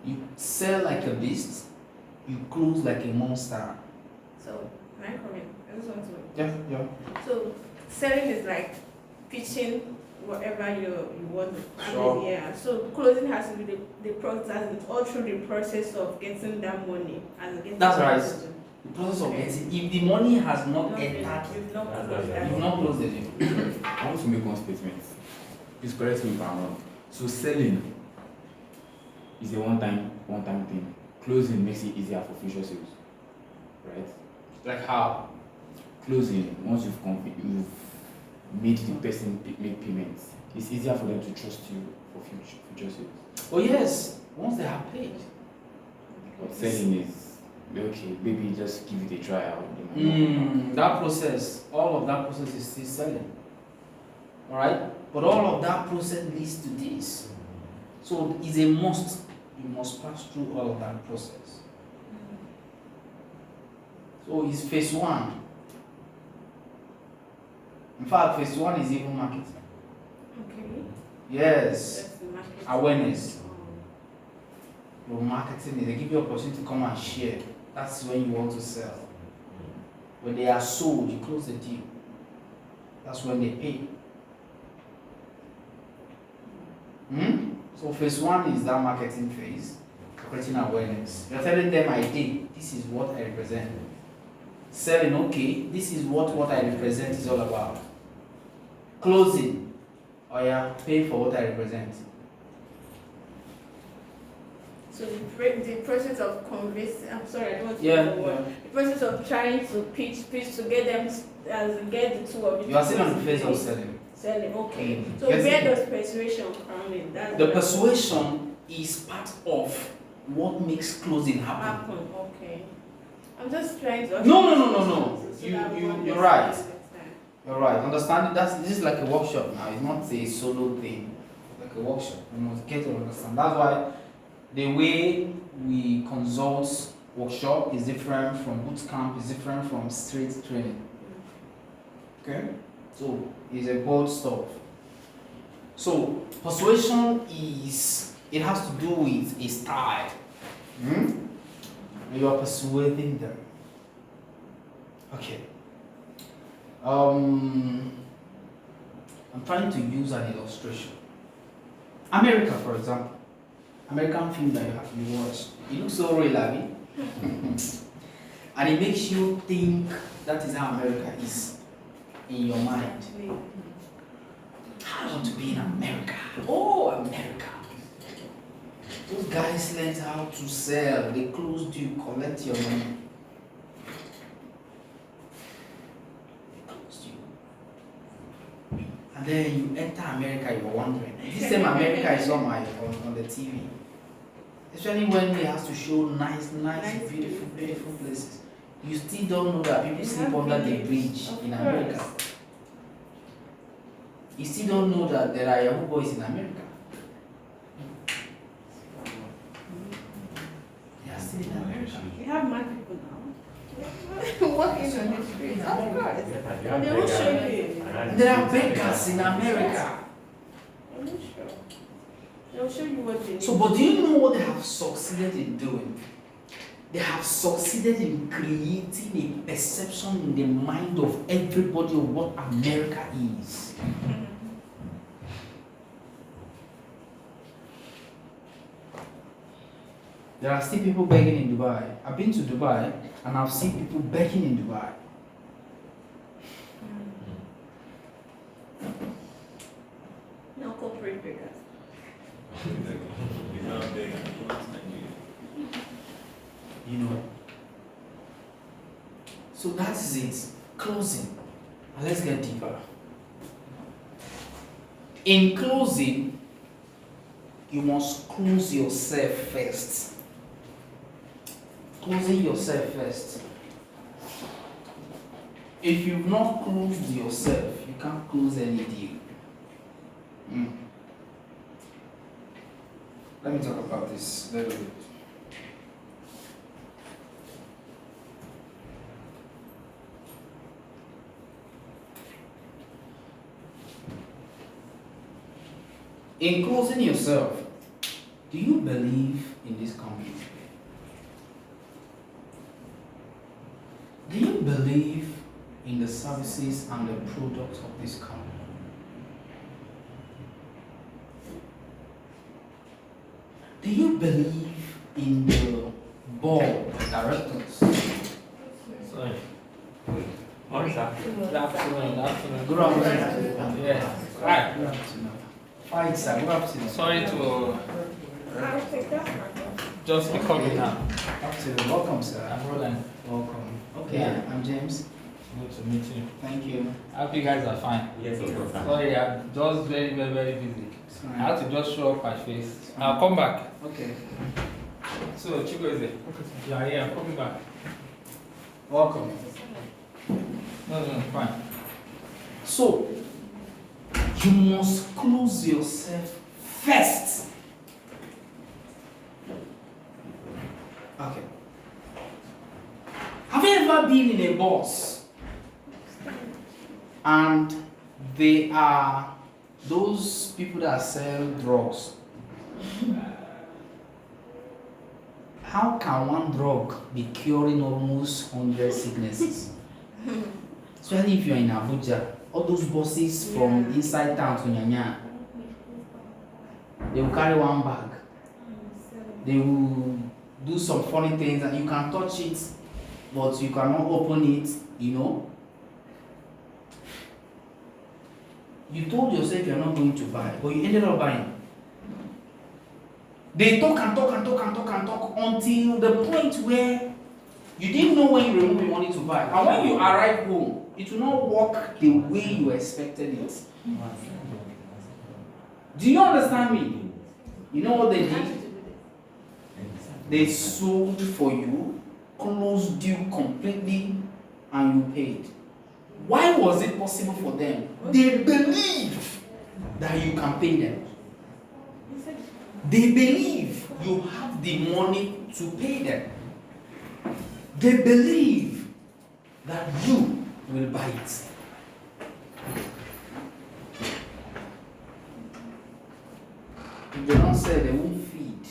You sell like a beast, you close like a monster. So, can I come in? I just want to. Yeah. So, selling is like pitching whatever you want. Sure. Yeah. So, closing has to be the process, all through the process of getting that money and getting That's the right. money. The process of getting, if the money has not Not entered, you've not That's closed right. that. you've not closed the deal. I want to make one statement. Please correct me if I'm wrong. So selling is a one-time thing. Closing makes it easier for future sales, right? Like how? Closing, once you've made the person make payments, it's easier for them to trust you for future sales. Oh yes, once they have paid. But selling is okay. Maybe just give it a try out. That process, all of that process is still selling. Alright? But all of that process leads to this. So it's a must. You must pass through all of that process. So it's phase one. In fact, phase one is even marketing. Okay. Yes. That's the market. Awareness. Your marketing is they give you opportunity to come and share. That's when you want to sell. When they are sold, you close the deal. That's when they pay. So phase one is that marketing phase, creating awareness. You're telling them I did. This is what I represent. Selling, okay, this is what I represent is all about. Closing, oh yeah, pay for what I represent. So the process of convincing, I'm sorry, I don't want to Yeah, use the word. The process of trying to pitch to get them, get the two of you. You are still on the phase of selling. Selling, okay. So Yes, where does persuasion come in? That's the persuasion is part of what makes closing happen. Okay. I'm just trying to. No. You're right. You're right. Understand? This is like a workshop now. It's not a solo thing. It's like a workshop. You must get to understand. That's why the way we consult workshop is different from boot camp, is different from straight training. Okay? So it's a bold stuff. So persuasion it has to do with a style. You are persuading them. Okay. I'm trying to use an illustration. America, for example. American film that you watch. It looks so real, Abby. And it makes you think that is how America is in your mind. I want to be in America. Oh, America. Those guys learned how to sell. They close you, collect your money. They closed you. And then you enter America, you're wondering. This same America is on the TV. Especially when they have to show nice, beautiful places. You still don't know that people sleep under the bridge in America. You still don't know that there are Yahoo boys in America. They are still in America. We have mad people now. Walking on the streets. Of course. And they will show you. There are beggars in America. I'm not sure. They'll show you what they need. So, but do you know what they have succeeded in doing? They have succeeded in creating a perception in the mind of everybody of what America is. There are still people begging in Dubai. I've been to Dubai and I've seen people begging in Dubai. No corporate beggars. You know. So that is it. Closing. And let's get deeper. In closing, you must close yourself first. Closing yourself first. If you've not closed yourself, you can't close any deal. Let me talk about this a little bit. In closing yourself, do you believe in this company? Do you believe in the services and the products of this company? Do you believe in the board of directors? Sorry. Morning, sir. Good afternoon. Good afternoon. Yeah. Hi. Good afternoon. Fine, sir. Good afternoon. Sorry to I'll take that one. just be coming now. Afternoon. Welcome, sir. I'm Roland. Welcome. Okay, Yeah. I'm James. Good to meet you. Thank you. I hope you guys are fine. Yes, of course. Sorry, I'm just very busy. It's I fine. had to just show up my face. I'll come back. Okay. So, Chico is there? Yeah, yeah, I'm coming back. Welcome. No, fine. So, you must close yourself first. Okay. Have you ever been in a bus and they are those people that sell drugs? how can one drug be curing almost 100 sicknesses? Especially if you're in Abuja, all those buses from inside town to Nyanya, they will carry one bag. They will do some funny things and you can touch it, but you cannot open it, you know. You told yourself you're not going to buy, but you ended up buying. They talk and talk and talk and talk and talk until the point where you didn't know when you remove the money to buy. And when you arrive home, it will not work the way you expected it. Do you understand me? You know what they did? They sold for you, closed you completely, and you paid. Why was it possible for them? They believe that you can pay them. They believe you have the money to pay them. They believe that you will buy it. If they don't sell, they won't feed.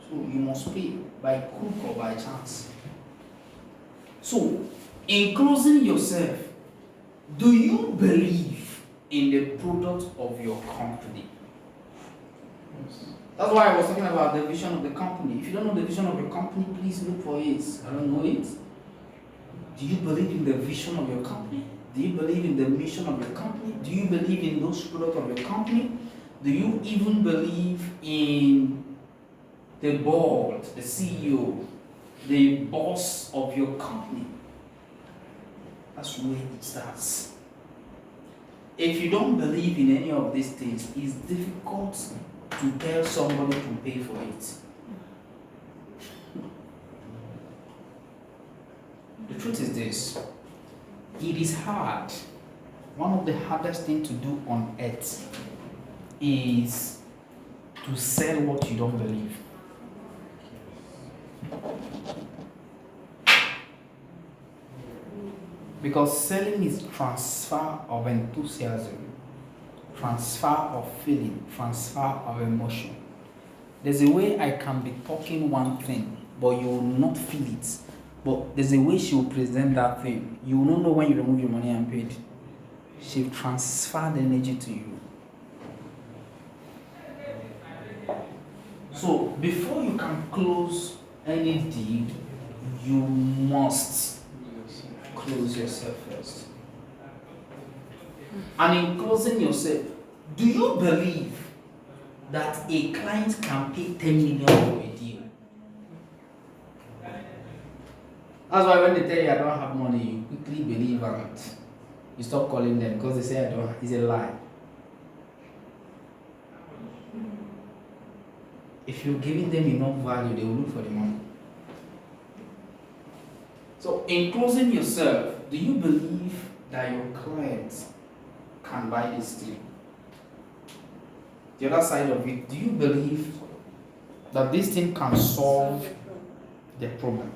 So you must pay by crook or by chance. So, in closing yourself, do you believe in the product of your company? That's why I was talking about the vision of the company. If you don't know the vision of your company, please look for it. I don't know it. Do you believe in the vision of your company? Do you believe in the mission of your company? Do you believe in those products of your company? Do you even believe in the board, the CEO, the boss of your company? That's where it starts. If you don't believe in any of these things, it's difficult to tell somebody to pay for it. The truth is this: it is hard. One of the hardest things to do on earth is to sell what you don't believe. Because selling is transfer of enthusiasm, transfer of feeling, transfer of emotion. There's a way I can be talking one thing, but you will not feel it. But there's a way she will present that thing. You will not know when you remove your money and paid. She will transfer the energy to you. So before you can close any deal, you must close yourself first. And in closing yourself, do you believe that a client can pay 10 million for a deal? That's why when they tell you I don't have money, you quickly believe and you stop calling them because they say I don't. It's a lie. If you're giving them enough value, they will look for the money. So in closing yourself, do you believe that your clients can buy this thing? The other side of it, do you believe that this thing can solve the problem?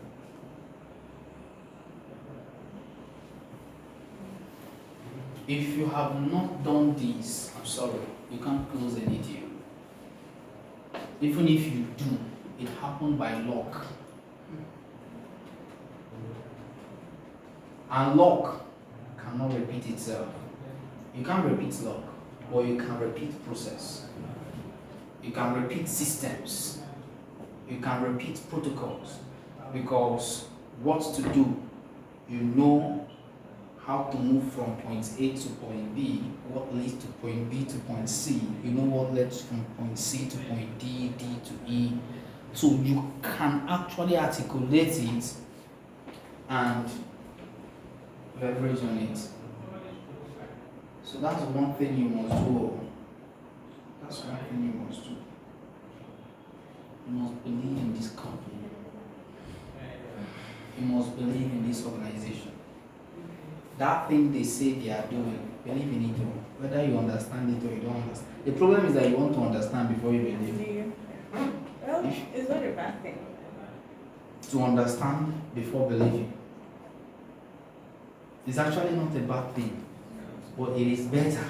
If you have not done this, I'm sorry, you can't close any deal. Even if you do, it happened by luck. And luck cannot repeat itself. You can't repeat luck, but you can repeat process. You can repeat systems. You can repeat protocols. Because what to do, you know how to move from point A to point B, what leads to point B to point C. You know what leads from point C to point D, D to E. So you can actually articulate it and leverage on it. So that's one thing you must do. That's one thing you must do. You must believe in this company. You must believe in this organization. That thing they say they are doing, believe in it, whether you understand it or you don't understand. The problem is that you want to understand before you believe. Well, it's not a bad thing. To understand before believing. It's actually not a bad thing, but it is better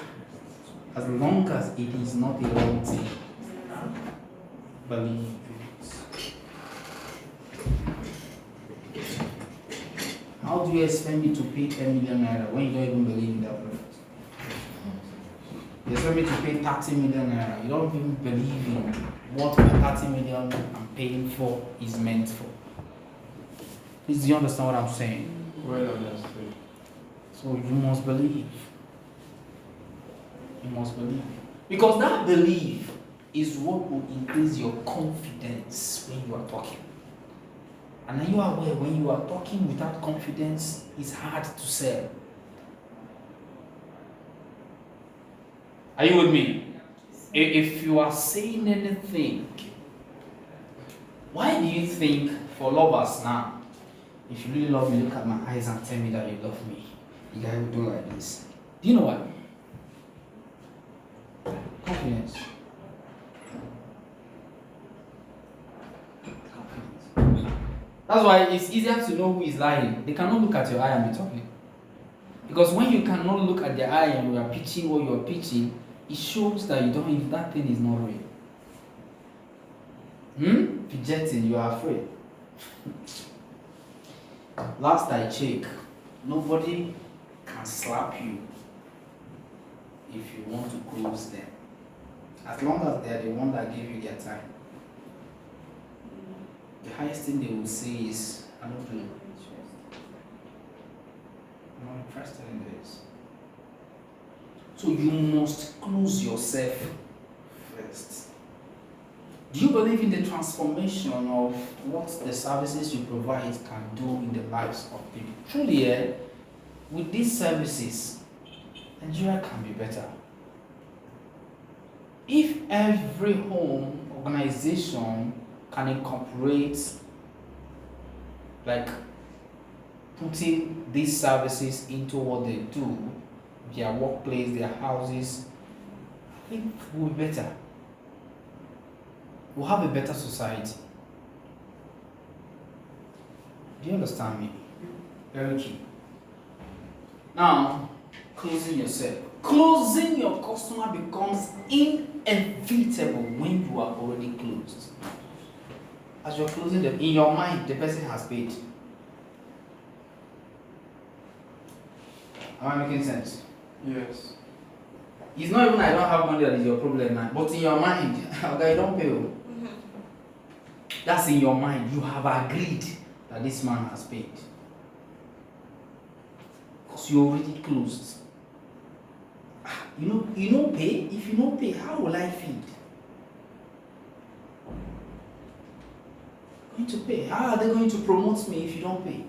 as long as it is not a wrong thing. Believe it. do you expect me to pay 10 million naira when you don't even believe in that product? You expect me to pay 30 million naira. You don't even believe in what my 30 million I'm paying for is meant for. Please, do you understand what I'm saying? Well understood. So you must believe. You must believe. Because that belief is what will increase your confidence when you are talking. And are you aware when you are talking without confidence, it's hard to sell? Are you with me? If you are saying anything, why do you think for lovers now, if you really love me, look at my eyes and tell me that you love me? The guy will do like this. Do you know why? Confidence. That's why it's easier to know who is lying. They cannot look at your eye and be talking. Because when you cannot look at their eye and you are pitching what you are pitching, it shows that you don't, if that thing is not real. Fidgeting, you are afraid. Last I check, nobody can slap you if you want to close them. As long as they are the one that give you their time. The highest thing they will say is, I'm not interested in this. So you must close yourself first. Do you believe in the transformation of what the services you provide can do in the lives of people? Truly, with these services, Nigeria can be better. If every home organization can incorporate, like, putting these services into what they do, their workplace, their houses, I think we'll be better. We'll have a better society. Do you understand me? Very key. Now, closing yourself. Closing your customer becomes inevitable when you are already closed. As you're closing them, in your mind, the person has paid. Am I making sense? Yes. It's not even I don't have money that is your problem now, but in your mind, okay, you don't pay. That's in your mind. You have agreed that this man has paid. Because you already closed. You don't pay. If you don't pay, how will I feed? Going to pay. How are they going to promote me if you don't pay?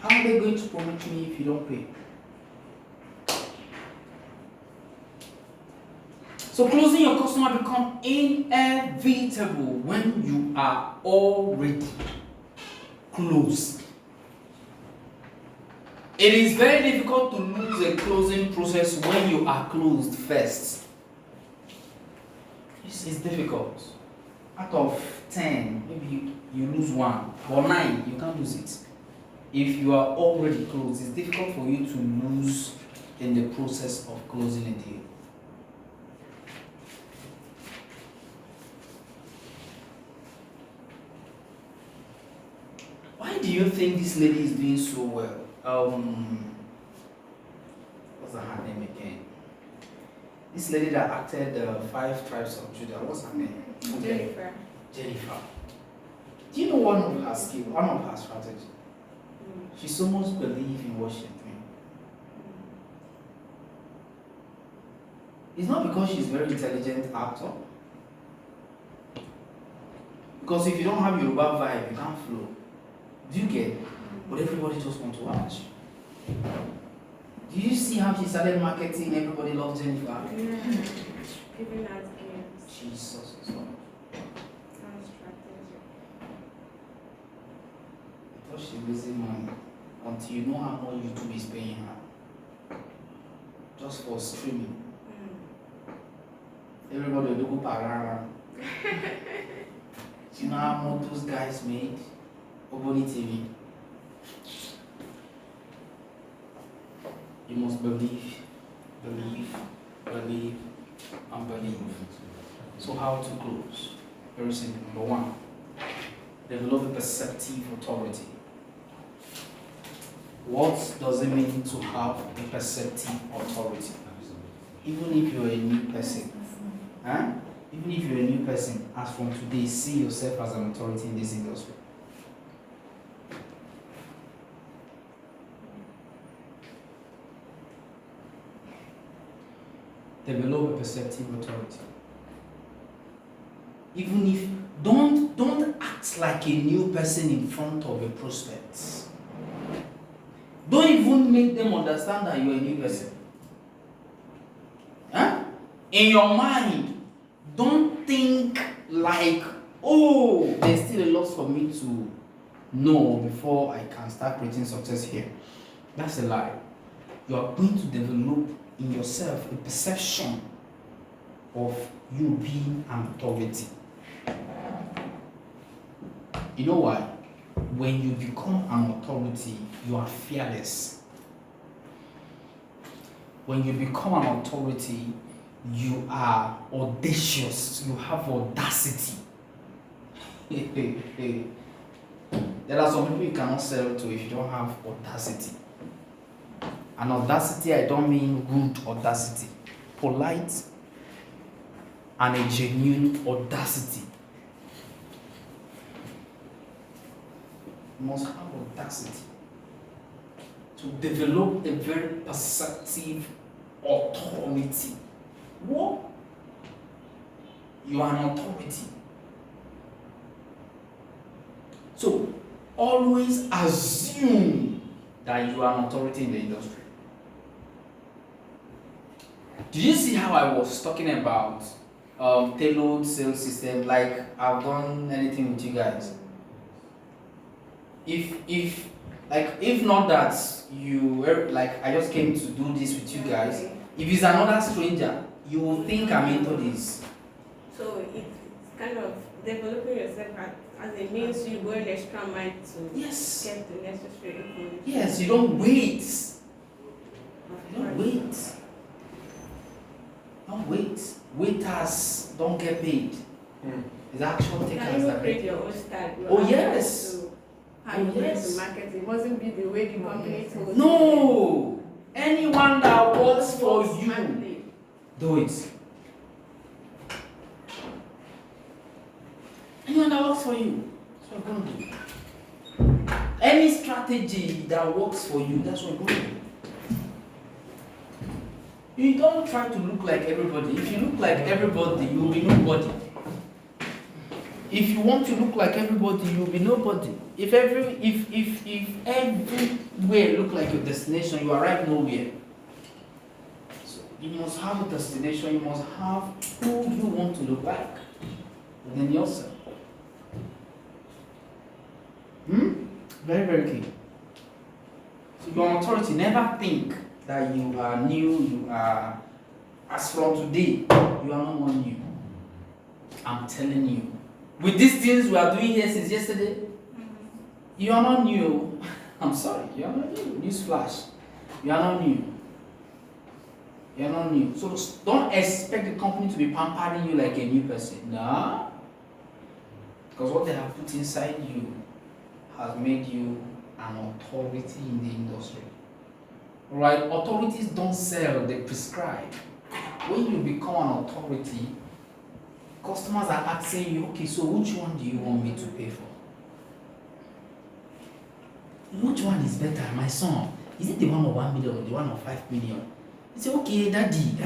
How are they going to promote me if you don't pay? So closing your customer becomes inevitable when you are already closed. It is very difficult to lose a closing process when you are closed first. It's difficult. Out of 10, maybe you lose 1, or 9, you can't lose it. If you are already closed, it's difficult for you to lose in the process of closing a deal. Why do you think this lady is doing so well? What's her name again? This lady that acted 5 Tribes of Judah, what's her name? Jennifer. Jennifer. Do you know one of her skills, one of her strategies? She so much believes in what she's doing. It's not because she's a very intelligent actor. Because if you don't have Yoruba vibe, you can't flow. Do you get? But everybody just wants to watch. Do you see how she started marketing? Everybody loves Jennifer. Yeah. Giving us games. Jesus is Lord. And strategy. I thought she's losing money until you know how much YouTube is paying her. Just for streaming. Everybody will do parara. Do you know how much those guys made? Oboni TV. You must believe, believe, believe, and believe. So how to close? Very simple. Number one, develop a perceptive authority. What does it mean to have a perceptive authority? Even if you're a new person, even if you're a new person, as from today, see yourself as an authority in this industry. Develop a perceptive authority. Even if don't act like a new person in front of a prospect. Don't even make them understand that you're a new person. In your mind, don't think like, oh, there's still a lot for me to know before I can start creating success here. That's a lie. You are going to develop in yourself a perception of you being an authority. You know why? When you become an authority, you are fearless. When you become an authority, you are audacious. You have audacity. There are some people you cannot sell to if you don't have audacity. And audacity, I don't mean rude audacity. Polite and a genuine audacity. You must have audacity to develop a very perceptive authority. What? You are an authority. So, always assume that you are an authority in the industry. Did you see how I was talking about tailored sales system? Like I've done anything with you guys. If not that you like I just came to do this with you guys. If it's another stranger, you will think I'm into this. So it's kind of developing yourself as a means you go an extra mile to Yes. get the necessary information. Yes, you don't wait. You don't wait. Don't wait. Waiters don't get paid. It's actual You takers can even that create get your paid. own style. You Oh, have yes. to how you going Yes. to market. It mustn't be the way the company told you. No! Anyone that works for you, Smartly. do it. Anyone that works for you, that's what you're going to do. Any strategy that works for you, that's what you're going to do. You don't try to look like everybody. If you look like everybody, you'll be nobody. If you want to look like everybody, you'll be nobody. If everywhere look like your destination, you arrive nowhere. So you must have a destination, you must have who you want to look like. And then yourself. Very, very key. So your authority, never think that you are new, you are, as from today, you are no more new. I'm telling you. With these things we are doing here since yesterday, you are not new. I'm sorry, you are not new. Newsflash. You are not new. You are not new. So don't expect the company to be pampering you like a new person. No. Because what they have put inside you has made you an authority in the industry. Right? Authorities don't sell, they prescribe. When you become an authority, customers are asking you, okay, so which one do you want me to pay for? Which one is better? My son, is it the one of 1 million or the one of 5 million? He said, okay, daddy,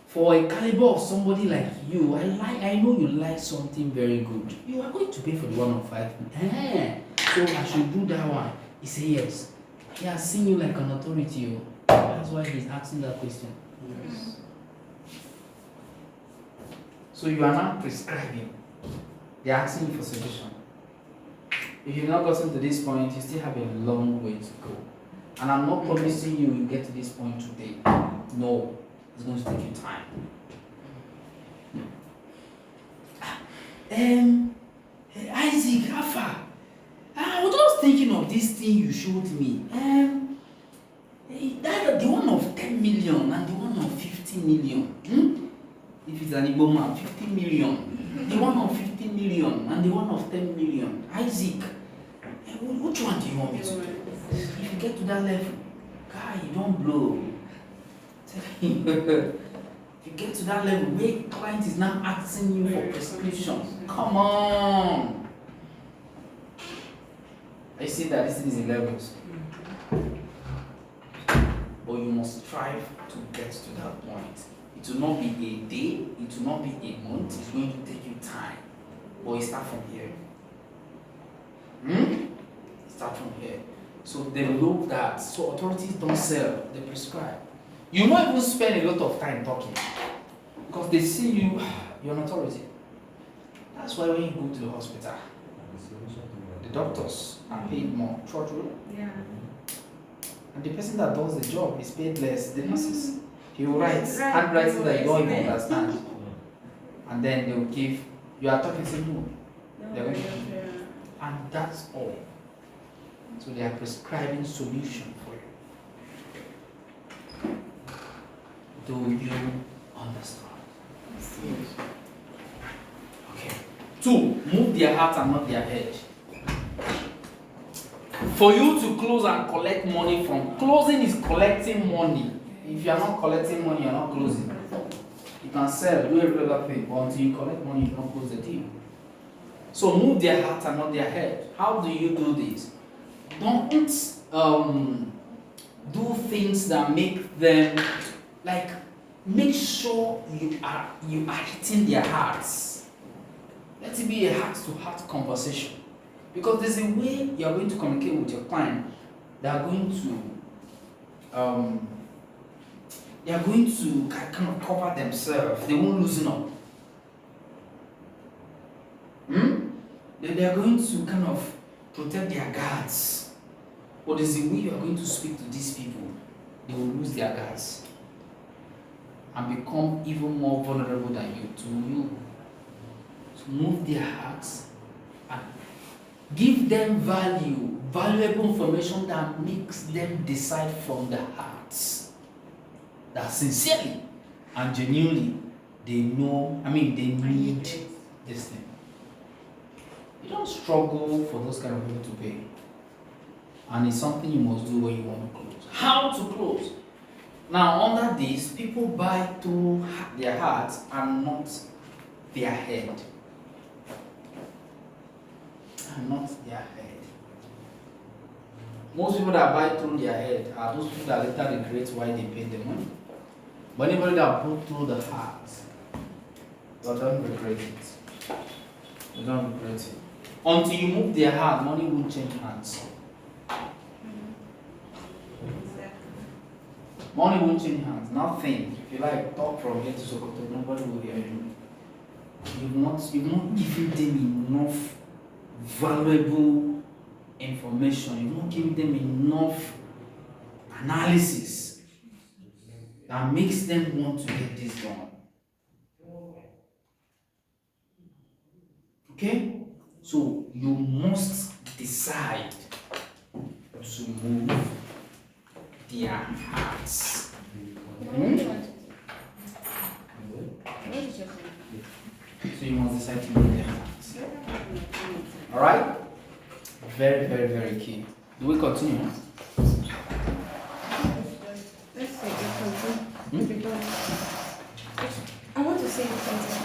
for a caliber of somebody like you, I know you like something very good. You are going to pay for the one of 5 million. So I should do that one. He said, yes. He has seen you like an authority. That's why he's asking that question. Yes. So you are not prescribing. They are asking you for suggestion. If you've not gotten to this point, you still have a long way to go. And I'm not promising you will get to this point today. No, it's going to take you time. Isaac, how far? I was just thinking of this thing you showed me. The one of 10 million and the one of 50 million. If it's an Igbo man, 50 million. The one of 50 million and the one of 10 million. Isaac, which one do you want me to do? If you get to that level, guy, you don't blow. If you get to that level where client is now asking you for prescription, come on. I see that this is in levels. But you must strive to get to that point. It will not be a day, it will not be a month, it's going to take you time. But you start from here. Start from here. So they look that. So authorities don't sell, they prescribe. You not even spend a lot of time talking. Because they see you're an authority. That's why when you go to the hospital, the doctors are paid more. True. Yeah. And the person that does the job is paid less. The nurses. He will write handwriting that you don't even understand. And then they will give, you are talking to no. They're going to give you. And that's all. So they are prescribing solution for you. Do you understand? Okay. 2, move their heart and not their head. For you to close and collect money from, closing is collecting money. If you are not collecting money, you are not closing. You can sell, do every other thing, but until you collect money, you don't close the deal. So move their heart and not their head. How do you do this? Don't do things that make them, like, make sure you are hitting their hearts. Let it be a heart-to-heart conversation. Because there's a way you are going to communicate with your client. They are going to kind of cover themselves. They won't loosen up. They are going to kind of protect their guards. But there's a way you are going to speak to these people. They will lose their guards and become even more vulnerable than you. To move their hearts and give them valuable information that makes them decide from the hearts. That sincerely and genuinely they need this thing. You don't struggle for those kind of people to pay. And it's something you must do when you want to close. How to close? Now, under this, people buy through their hearts and not their head. And not their head. Most people that buy through their head are those people that later regret why they paid the money. But anybody that bought through the heart, you don't regret it. You don't regret it. Until you move their heart, money won't change hands. Money won't change hands. Nothing. If you like, talk from here to Sokoto, nobody will hear you. You've not given them enough valuable information. You've not given them enough analysis that makes them want to get this done. Okay? So you must decide to move their hearts. So you must decide to move their hearts. Alright? Very, very, very key. Do we continue? Let's say it continue. I want to say something.